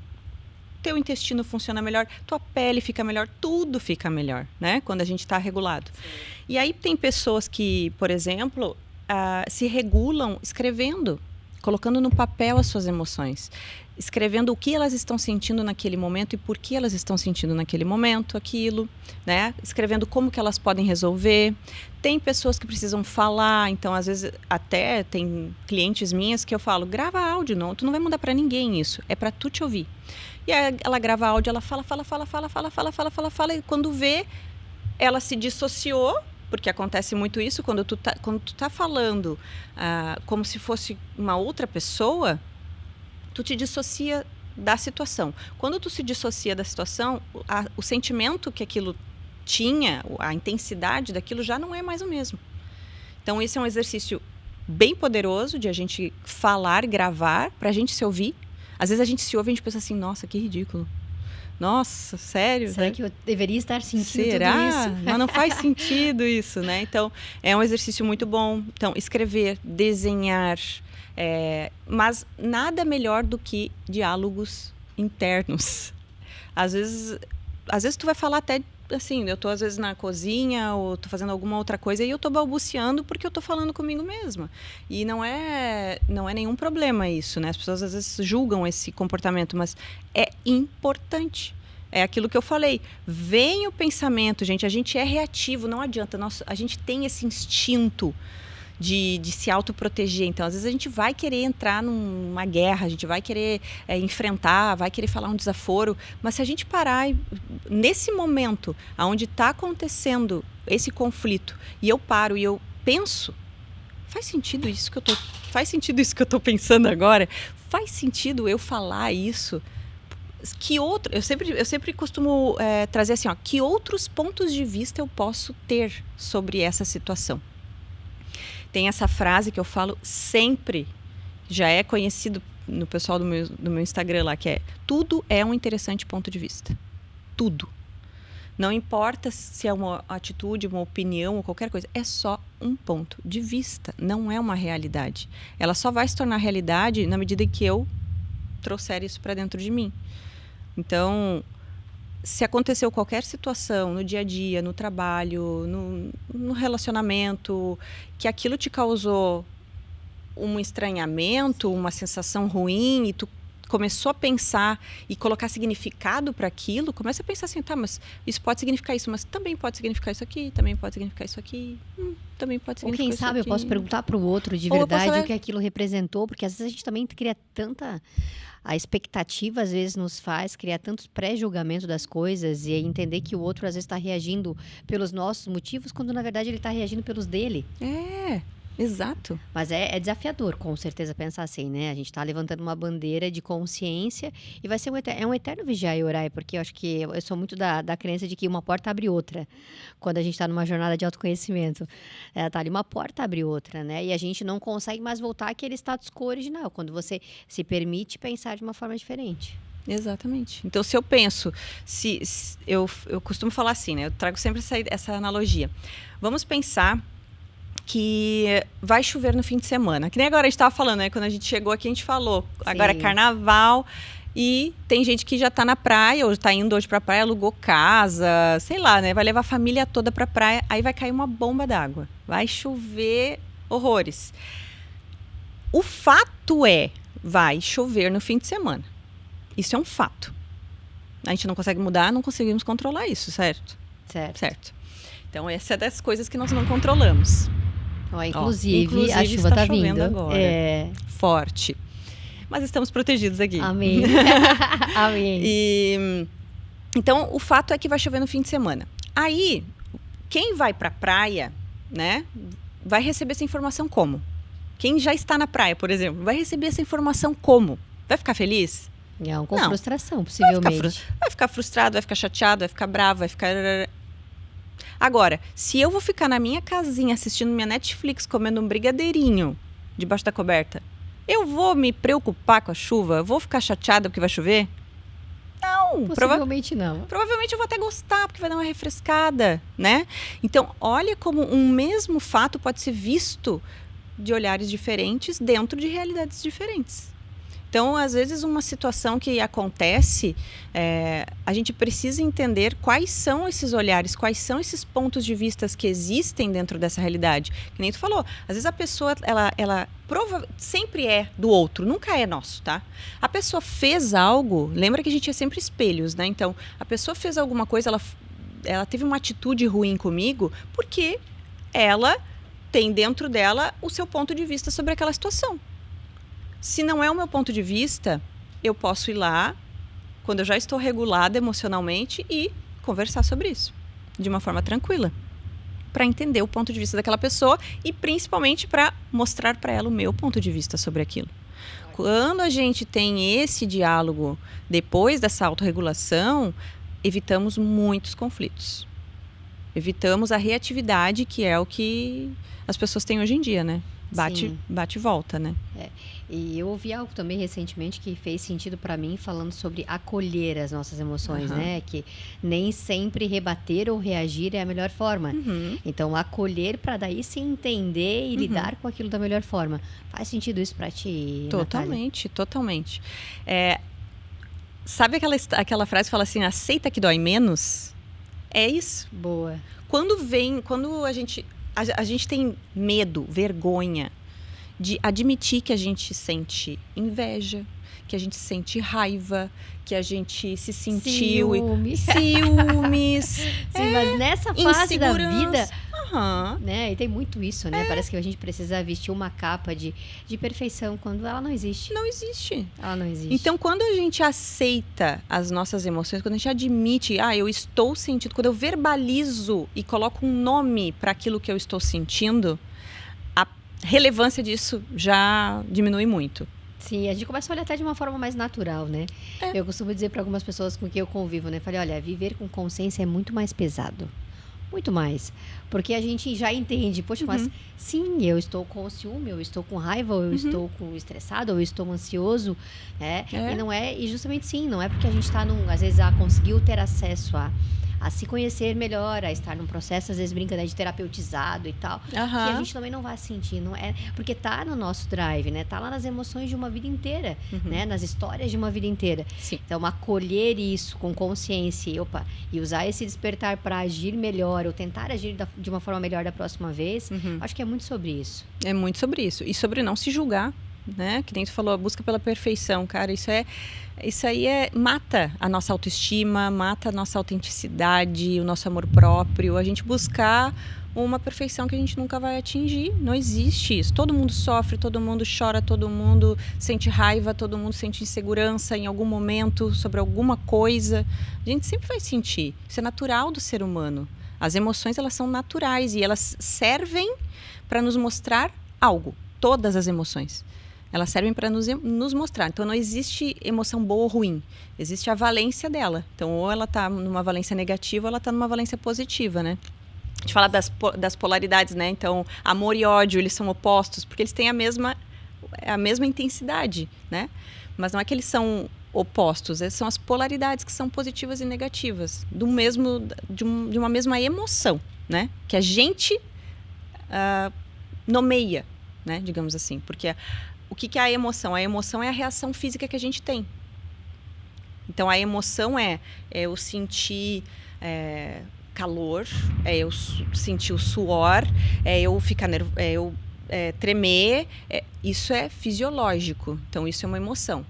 teu intestino funciona melhor, tua pele fica melhor, tudo fica melhor, né? Quando a gente está regulado. Sim. E aí tem pessoas que, por exemplo, se regulam escrevendo, colocando no papel as suas emoções, escrevendo o que elas estão sentindo naquele momento e por que elas estão sentindo naquele momento aquilo, né? Escrevendo como que elas podem resolver. Tem pessoas que precisam falar, então às vezes até tem clientes minhas que eu falo, grava áudio, não, tu não vai mandar para ninguém isso, é para tu te ouvir. E aí ela grava áudio, ela fala, e quando vê, ela se dissociou, porque acontece muito isso, quando tu tá falando como se fosse uma outra pessoa, tu te dissocia da situação. Quando tu se dissocia da situação, o sentimento que aquilo tinha, a intensidade daquilo já não é mais o mesmo. Então, esse é um exercício bem poderoso de a gente falar, gravar, para a gente se ouvir. Às vezes a gente se ouve e a gente pensa assim, nossa, que ridículo. Nossa, sério? Será que eu deveria estar sentindo Será? tudo isso? Mas não faz sentido isso, né? Então, é um exercício muito bom. Então, escrever, desenhar, mas nada melhor do que diálogos internos. Às vezes tu vai falar até assim, eu tô às vezes na cozinha ou tô fazendo alguma outra coisa e eu tô balbuciando porque eu tô falando comigo mesma. E não é nenhum problema isso, né? As pessoas às vezes julgam esse comportamento, mas é importante. É aquilo que eu falei. Vem o pensamento, gente, a gente é reativo, não adianta. A gente tem esse instinto de se autoproteger. Então, às vezes a gente vai querer entrar numa guerra, a gente vai querer enfrentar, vai querer falar um desaforo, mas se a gente parar nesse momento onde está acontecendo esse conflito e eu paro e eu penso, faz sentido isso que eu tô pensando agora? Faz sentido eu falar isso? Eu sempre costumo trazer assim, ó, que outros pontos de vista eu posso ter sobre essa situação? Tem essa frase que eu falo sempre, já é conhecido no pessoal do meu Instagram lá, que é: tudo é um interessante ponto de vista. Tudo. Não importa se é uma atitude, uma opinião ou qualquer coisa, é só um ponto de vista, não é uma realidade. Ela só vai se tornar realidade na medida em que eu trouxer isso para dentro de mim. Então, se aconteceu qualquer situação no dia a dia, no trabalho, no relacionamento, que aquilo te causou um estranhamento, uma sensação ruim, e tu começou a pensar e colocar significado para aquilo, começa a pensar assim, tá, mas isso pode significar isso, mas também pode significar isso aqui, também pode significar isso aqui, também pode significar isso aqui. Ou quem sabe eu posso perguntar para o outro de verdade o que aquilo representou, porque às vezes a gente também cria tanta... A expectativa, às vezes, nos faz criar tantos pré-julgamentos das coisas e entender que o outro, às vezes, está reagindo pelos nossos motivos, quando, na verdade, ele está reagindo pelos dele. Exato. Mas é desafiador, com certeza, pensar assim, né? A gente está levantando uma bandeira de consciência e vai ser um eterno vigiar e orar, porque eu acho que eu sou muito da crença de que uma porta abre outra, quando a gente está numa jornada de autoconhecimento. Tá ali, uma porta abre outra, né? E a gente não consegue mais voltar àquele status quo original, quando você se permite pensar de uma forma diferente. Exatamente. Então, se eu penso, eu costumo falar assim, né? Eu trago sempre essa analogia. Vamos pensar que vai chover no fim de semana. Que nem agora a gente estava falando, né? Quando a gente chegou aqui, a gente falou. Sim. Agora é carnaval e tem gente que já está na praia, ou está indo hoje para a praia, alugou casa, sei lá, né? Vai levar a família toda para a praia, aí vai cair uma bomba d'água. Vai chover horrores. O fato vai chover no fim de semana. Isso é um fato. A gente não consegue mudar, não conseguimos controlar isso, certo? Certo. Então, essa é das coisas que nós não controlamos. Inclusive, a chuva está vindo agora. Forte. Mas estamos protegidos aqui. Amém. Amém. Então, o fato é que vai chover no fim de semana. Aí, quem vai para a praia, né, vai receber essa informação como? Quem já está na praia, por exemplo, vai receber essa informação como? Vai ficar feliz? Não, com frustração, possivelmente. Vai ficar frustrado, vai ficar chateado, vai ficar bravo, vai ficar... Agora, se eu vou ficar na minha casinha assistindo minha Netflix, comendo um brigadeirinho debaixo da coberta, eu vou me preocupar com a chuva? Eu vou ficar chateada porque vai chover? Não. Possivelmente não. Provavelmente eu vou até gostar, porque vai dar uma refrescada, né? Então, olha como um mesmo fato pode ser visto de olhares diferentes dentro de realidades diferentes. Então, às vezes, uma situação que acontece, a gente precisa entender quais são esses olhares, quais são esses pontos de vista que existem dentro dessa realidade. Que nem tu falou, às vezes a pessoa, ela sempre é do outro, nunca é nosso, tá? A pessoa fez algo, lembra que a gente é sempre espelhos, né? Então, a pessoa fez alguma coisa, ela teve uma atitude ruim comigo, porque ela tem dentro dela o seu ponto de vista sobre aquela situação. Se não é o meu ponto de vista, eu posso ir lá, quando eu já estou regulada emocionalmente, e conversar sobre isso, de uma forma tranquila, para entender o ponto de vista daquela pessoa e principalmente para mostrar para ela o meu ponto de vista sobre aquilo. Quando a gente tem esse diálogo depois dessa autorregulação, evitamos muitos conflitos. Evitamos a reatividade, que é o que as pessoas têm hoje em dia, né? Bate e volta, né? E eu ouvi algo também recentemente que fez sentido para mim, falando sobre acolher as nossas emoções, né? Que nem sempre rebater ou reagir é a melhor forma. Então, acolher para daí se entender e lidar com aquilo da melhor forma. Faz sentido isso para ti, Totalmente, totalmente. Sabe aquela frase que fala assim, aceita que dói menos? É isso. Boa. Quando a gente tem medo, vergonha de admitir que a gente sente inveja, que a gente sente raiva, que a gente se sentiu... Ciúmes. Sim, mas nessa fase da vida... Uhum. Né? E tem muito isso, né? Parece que a gente precisa vestir uma capa de perfeição quando ela não existe. Não existe. Ela não existe. Então, quando a gente aceita as nossas emoções, quando a gente admite, eu estou sentindo, quando eu verbalizo e coloco um nome para aquilo que eu estou sentindo, a relevância disso já diminui muito. Sim, a gente começa a olhar até de uma forma mais natural, né? Eu costumo dizer para algumas pessoas com quem eu convivo, né? Falei, olha, viver com consciência é muito mais pesado. Muito mais. Porque a gente já entende, poxa, mas sim, eu estou com ciúme, eu estou com raiva, ou eu estou estressado, ou eu estou ansioso, né? E justamente sim, não é porque a gente está às vezes conseguiu ter acesso a se conhecer melhor, a estar num processo, às vezes brinca, né, de terapeutizado e tal, que a gente também não vai sentir, não é, porque tá no nosso drive, né, tá lá nas emoções de uma vida inteira, né, nas histórias de uma vida inteira. Sim. Então, acolher isso com consciência e usar esse despertar para agir melhor, ou tentar agir de uma forma melhor da próxima vez, acho que é muito sobre isso. É muito sobre isso, e sobre não se julgar, né, que nem tu falou, a busca pela perfeição, cara, isso aí mata a nossa autoestima, mata a nossa autenticidade, o nosso amor próprio, a gente buscar uma perfeição que a gente nunca vai atingir, não existe isso, todo mundo sofre, todo mundo chora, todo mundo sente raiva, todo mundo sente insegurança em algum momento sobre alguma coisa, a gente sempre vai sentir, isso é natural do ser humano, as emoções elas são naturais e elas servem para nos mostrar algo, todas as emoções. Elas servem para nos mostrar. Então, não existe emoção boa ou ruim. Existe a valência dela. Então, ou ela está numa valência negativa ou ela está numa valência positiva, né? A gente fala das polaridades, né? Então, amor e ódio, eles são opostos, porque eles têm a mesma intensidade, né? Mas não é que eles são opostos, são as polaridades que são positivas e negativas, de uma mesma emoção, né? Que a gente nomeia, né? Digamos assim, porque... O que é a emoção? A emoção é a reação física que a gente tem. Então, a emoção é eu sentir calor, é eu sentir o suor, é eu ficar nervoso, é eu tremer. Isso é fisiológico. Então, isso é uma emoção.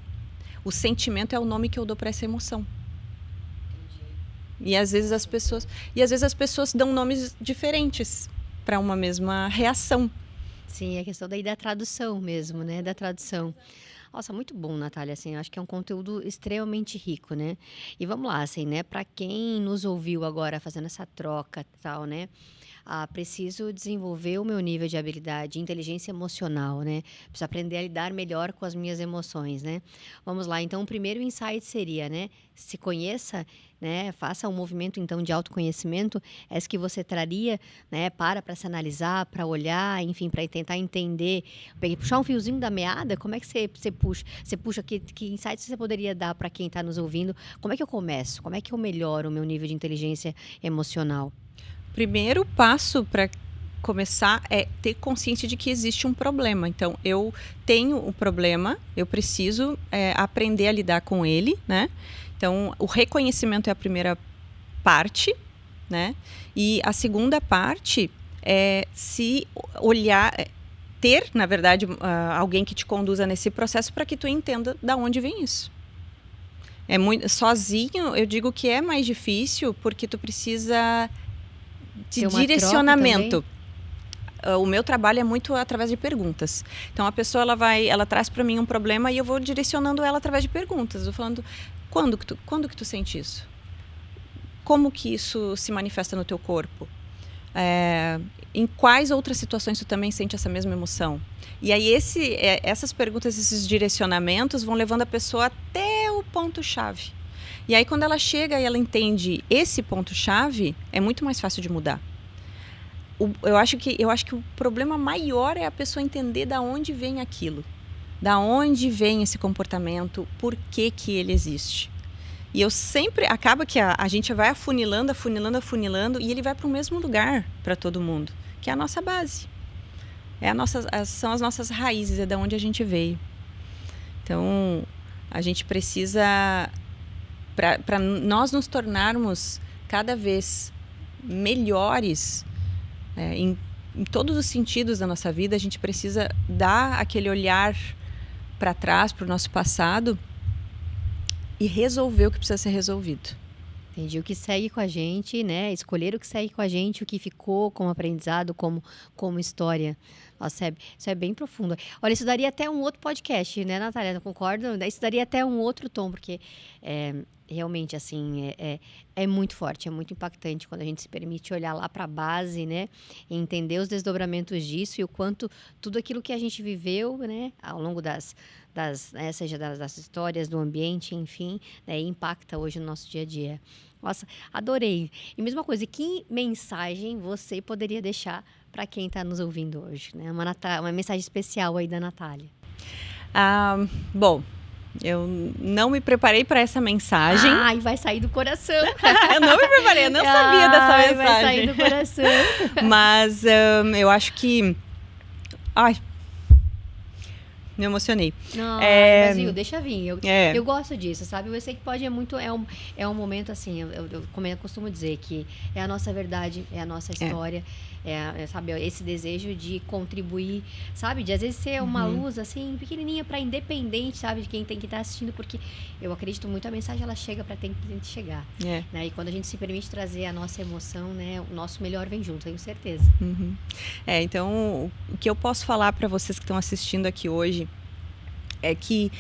O sentimento é o nome que eu dou para essa emoção. E às vezes as pessoas dão nomes diferentes para uma mesma reação. Sim, é questão daí da tradução mesmo, né? Da tradução. Nossa, muito bom, Natália, assim, eu acho que é um conteúdo extremamente rico, né? E vamos lá, assim, né? Para quem nos ouviu agora fazendo essa troca e tal, né? Preciso desenvolver o meu nível de habilidade, de inteligência emocional, né? Preciso aprender a lidar melhor com as minhas emoções, né? Vamos lá, então o primeiro insight seria, né? Se conheça, né? Faça um movimento, então, de autoconhecimento, esse que você traria, né? Para se analisar, para olhar, enfim, para tentar entender. Puxar um fiozinho da meada, como é que você puxa? Você puxa, que insights você poderia dar para quem está nos ouvindo? Como é que eu começo? Como é que eu melhoro o meu nível de inteligência emocional? Primeiro passo para começar é ter consciência de que existe um problema. Então, eu tenho um problema, eu preciso aprender a lidar com ele, né? Então, o reconhecimento é a primeira parte, né? E a segunda parte é se olhar, ter, na verdade, alguém que te conduza nesse processo para que tu entenda de onde vem isso. Sozinho, eu digo que é mais difícil porque tu precisa de direcionamento. O meu trabalho é muito através de perguntas. Então, a pessoa ela traz para mim um problema e eu vou direcionando ela através de perguntas. Eu vou falando, quando que tu sente isso? Como que isso se manifesta no teu corpo? Em quais outras situações tu também sente essa mesma emoção? E aí essas perguntas, esses direcionamentos vão levando a pessoa até o ponto-chave. E aí, quando ela chega e ela entende esse ponto-chave, é muito mais fácil de mudar. Eu acho que o problema maior é a pessoa entender da onde vem aquilo. Da onde vem esse comportamento, por que que ele existe. E eu sempre, acaba que a gente vai afunilando, e ele vai para o mesmo lugar para todo mundo, que é a nossa base. São as nossas raízes, é da onde a gente veio. Então, a gente precisa, para nós nos tornarmos cada vez melhores em todos os sentidos da nossa vida, a gente precisa dar aquele olhar para trás, para o nosso passado, e resolver o que precisa ser resolvido. Entendi. O que segue com a gente, né? Escolher o que segue com a gente, o que ficou como aprendizado, como história. Nossa, isso é bem profundo. Olha, isso daria até um outro podcast, né, Natália? Não concordo? Isso daria até um outro tom, porque realmente, assim, é muito forte, é muito impactante quando a gente se permite olhar lá para a base, né? E entender os desdobramentos disso e o quanto tudo aquilo que a gente viveu, né, ao longo seja das histórias, do ambiente, enfim, né, impacta hoje no nosso dia a dia. Nossa, adorei. E mesma coisa, que mensagem você poderia deixar para quem está nos ouvindo hoje, né? Uma mensagem especial aí da Natália. Bom, eu não me preparei para essa mensagem. E vai sair do coração. Eu não me preparei, eu não sabia dessa mensagem. Vai sair do coração. Mas eu acho que... me emocionei. Não, mas viu, deixa vir. Eu gosto disso, sabe? Eu sei que pode é um momento assim, como eu costumo dizer, que é a nossa verdade, é a nossa história, sabe, esse desejo de contribuir, sabe? De às vezes ser uma luz assim, pequenininha para independente, sabe? De quem tem que estar assistindo, porque eu acredito muito a mensagem ela chega para quem tem que chegar. Né? E quando a gente se permite trazer a nossa emoção, né? O nosso melhor vem junto, tenho certeza. Então, o que eu posso falar para vocês que estão assistindo aqui hoje é que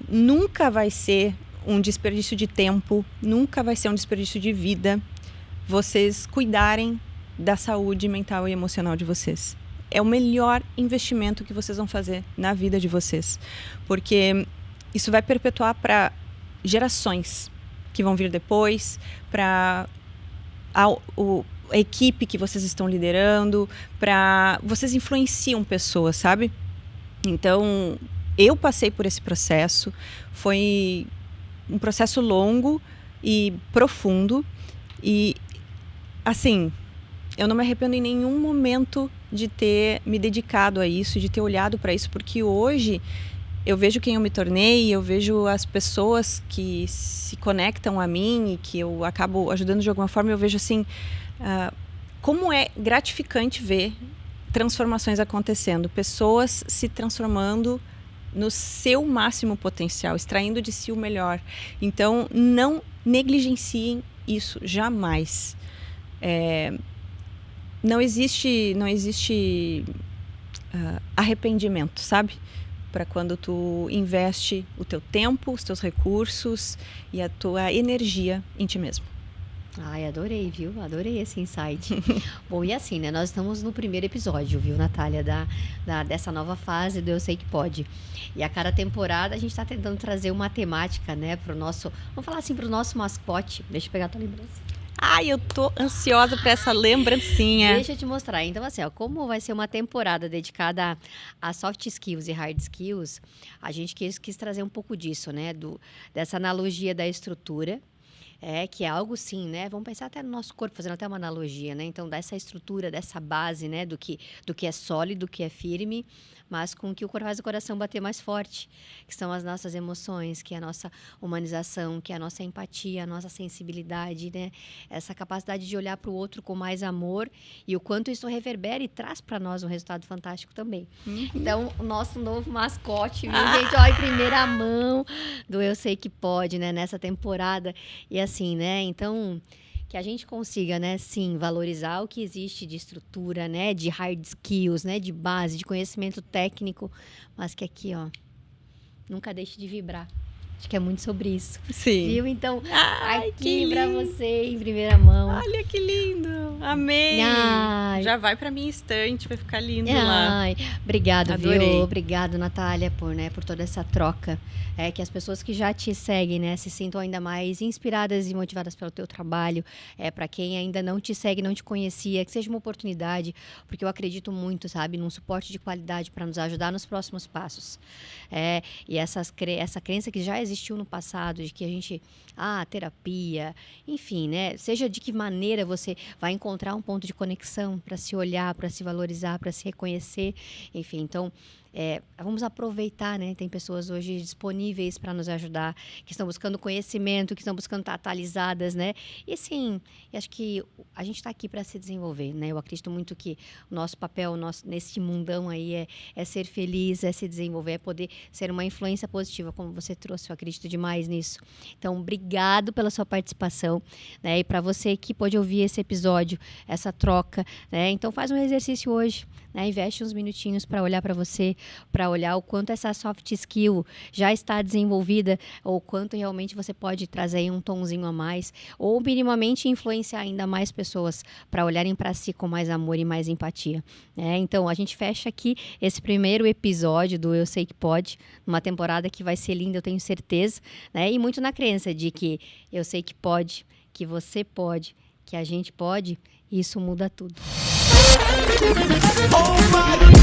nunca vai ser um desperdício de tempo, nunca vai ser um desperdício de vida vocês cuidarem da saúde mental e emocional de vocês. É o melhor investimento que vocês vão fazer na vida de vocês, porque isso vai perpetuar para gerações que vão vir depois, para a equipe que vocês estão liderando, para vocês influenciam pessoas, sabe? Então, eu passei por esse processo, foi um processo longo e profundo e, assim, eu não me arrependo em nenhum momento de ter me dedicado a isso, de ter olhado para isso, porque hoje eu vejo quem eu me tornei, eu vejo as pessoas que se conectam a mim e que eu acabo ajudando de alguma forma, eu vejo assim, como é gratificante ver transformações acontecendo, pessoas se transformando no seu máximo potencial, extraindo de si o melhor. Então, não negligenciem isso, jamais. Não existe arrependimento, sabe? Para quando tu investe o teu tempo, os teus recursos e a tua energia em ti mesmo. Adorei, viu? Adorei esse insight. Bom, e assim, né? Nós estamos no primeiro episódio, viu, Natália? Dessa nova fase do Eu Sei Que Pode. E a cada temporada a gente está tentando trazer uma temática, né? Vamos falar assim, pro nosso mascote. Deixa eu pegar a tua lembrança. Eu tô ansiosa para essa lembrancinha. Deixa eu te mostrar. Então, assim, como vai ser uma temporada dedicada a soft skills e hard skills, a gente quis trazer um pouco disso, né? Dessa analogia da estrutura. Que é algo sim, né? Vamos pensar até no nosso corpo, fazendo até uma analogia, né? Então, dessa estrutura, dessa base, né? Do que é sólido, do que é firme, mas com que o faz o coração bater mais forte, que são as nossas emoções, que é a nossa humanização, que é a nossa empatia, a nossa sensibilidade, né? Essa capacidade de olhar para o outro com mais amor e o quanto isso reverbera e traz para nós um resultado fantástico também. Então, o nosso novo mascote, viu, gente? Ó, em primeira mão do Eu Sei Que Pode, né? Nessa temporada. E assim, né? Então, que a gente consiga, né, sim, valorizar o que existe de estrutura, né, de hard skills, né, de base, de conhecimento técnico, mas que aqui, ó, nunca deixe de vibrar. Acho que é muito sobre isso. Sim. Viu? Então, Ai, aqui que pra lindo. você, em primeira mão. Olha que lindo. Amei. Ai. Já vai pra minha estante, vai ficar lindo lá. Ai, obrigado, Adorei. viu? Obrigado, Natália, por toda essa troca. É que as pessoas que já te seguem, né, se sintam ainda mais inspiradas e motivadas pelo teu trabalho. Para quem ainda não te segue, não te conhecia, que seja uma oportunidade, porque eu acredito muito, sabe, num suporte de qualidade para nos ajudar nos próximos passos. E essa crença que já existiu no passado, de que a gente, terapia, enfim, né, seja de que maneira você vai encontrar um ponto de conexão para se olhar, para se valorizar, para se reconhecer, enfim, então vamos aproveitar, né? Tem pessoas hoje disponíveis para nos ajudar, que estão buscando conhecimento, que estão buscando estar atualizadas, né? E sim, eu acho que a gente está aqui para se desenvolver, né? Eu acredito muito que o nosso papel nesse mundão aí é ser feliz, é se desenvolver, é poder ser uma influência positiva, como você trouxe. Eu acredito demais nisso. Então, obrigado pela sua participação, né? E para você que pôde ouvir esse episódio, essa troca, né? Então, faz um exercício hoje, né? Investe uns minutinhos para olhar para você, para olhar o quanto essa soft skill já está desenvolvida, ou quanto realmente você pode trazer aí um tonzinho a mais, ou minimamente influenciar ainda mais pessoas para olharem para si com mais amor e mais empatia. Então, a gente fecha aqui esse primeiro episódio do Eu Sei Que Pode, numa temporada que vai ser linda, eu tenho certeza, né? E muito na crença de que eu sei que pode, que você pode, que a gente pode, e isso muda tudo. Oh my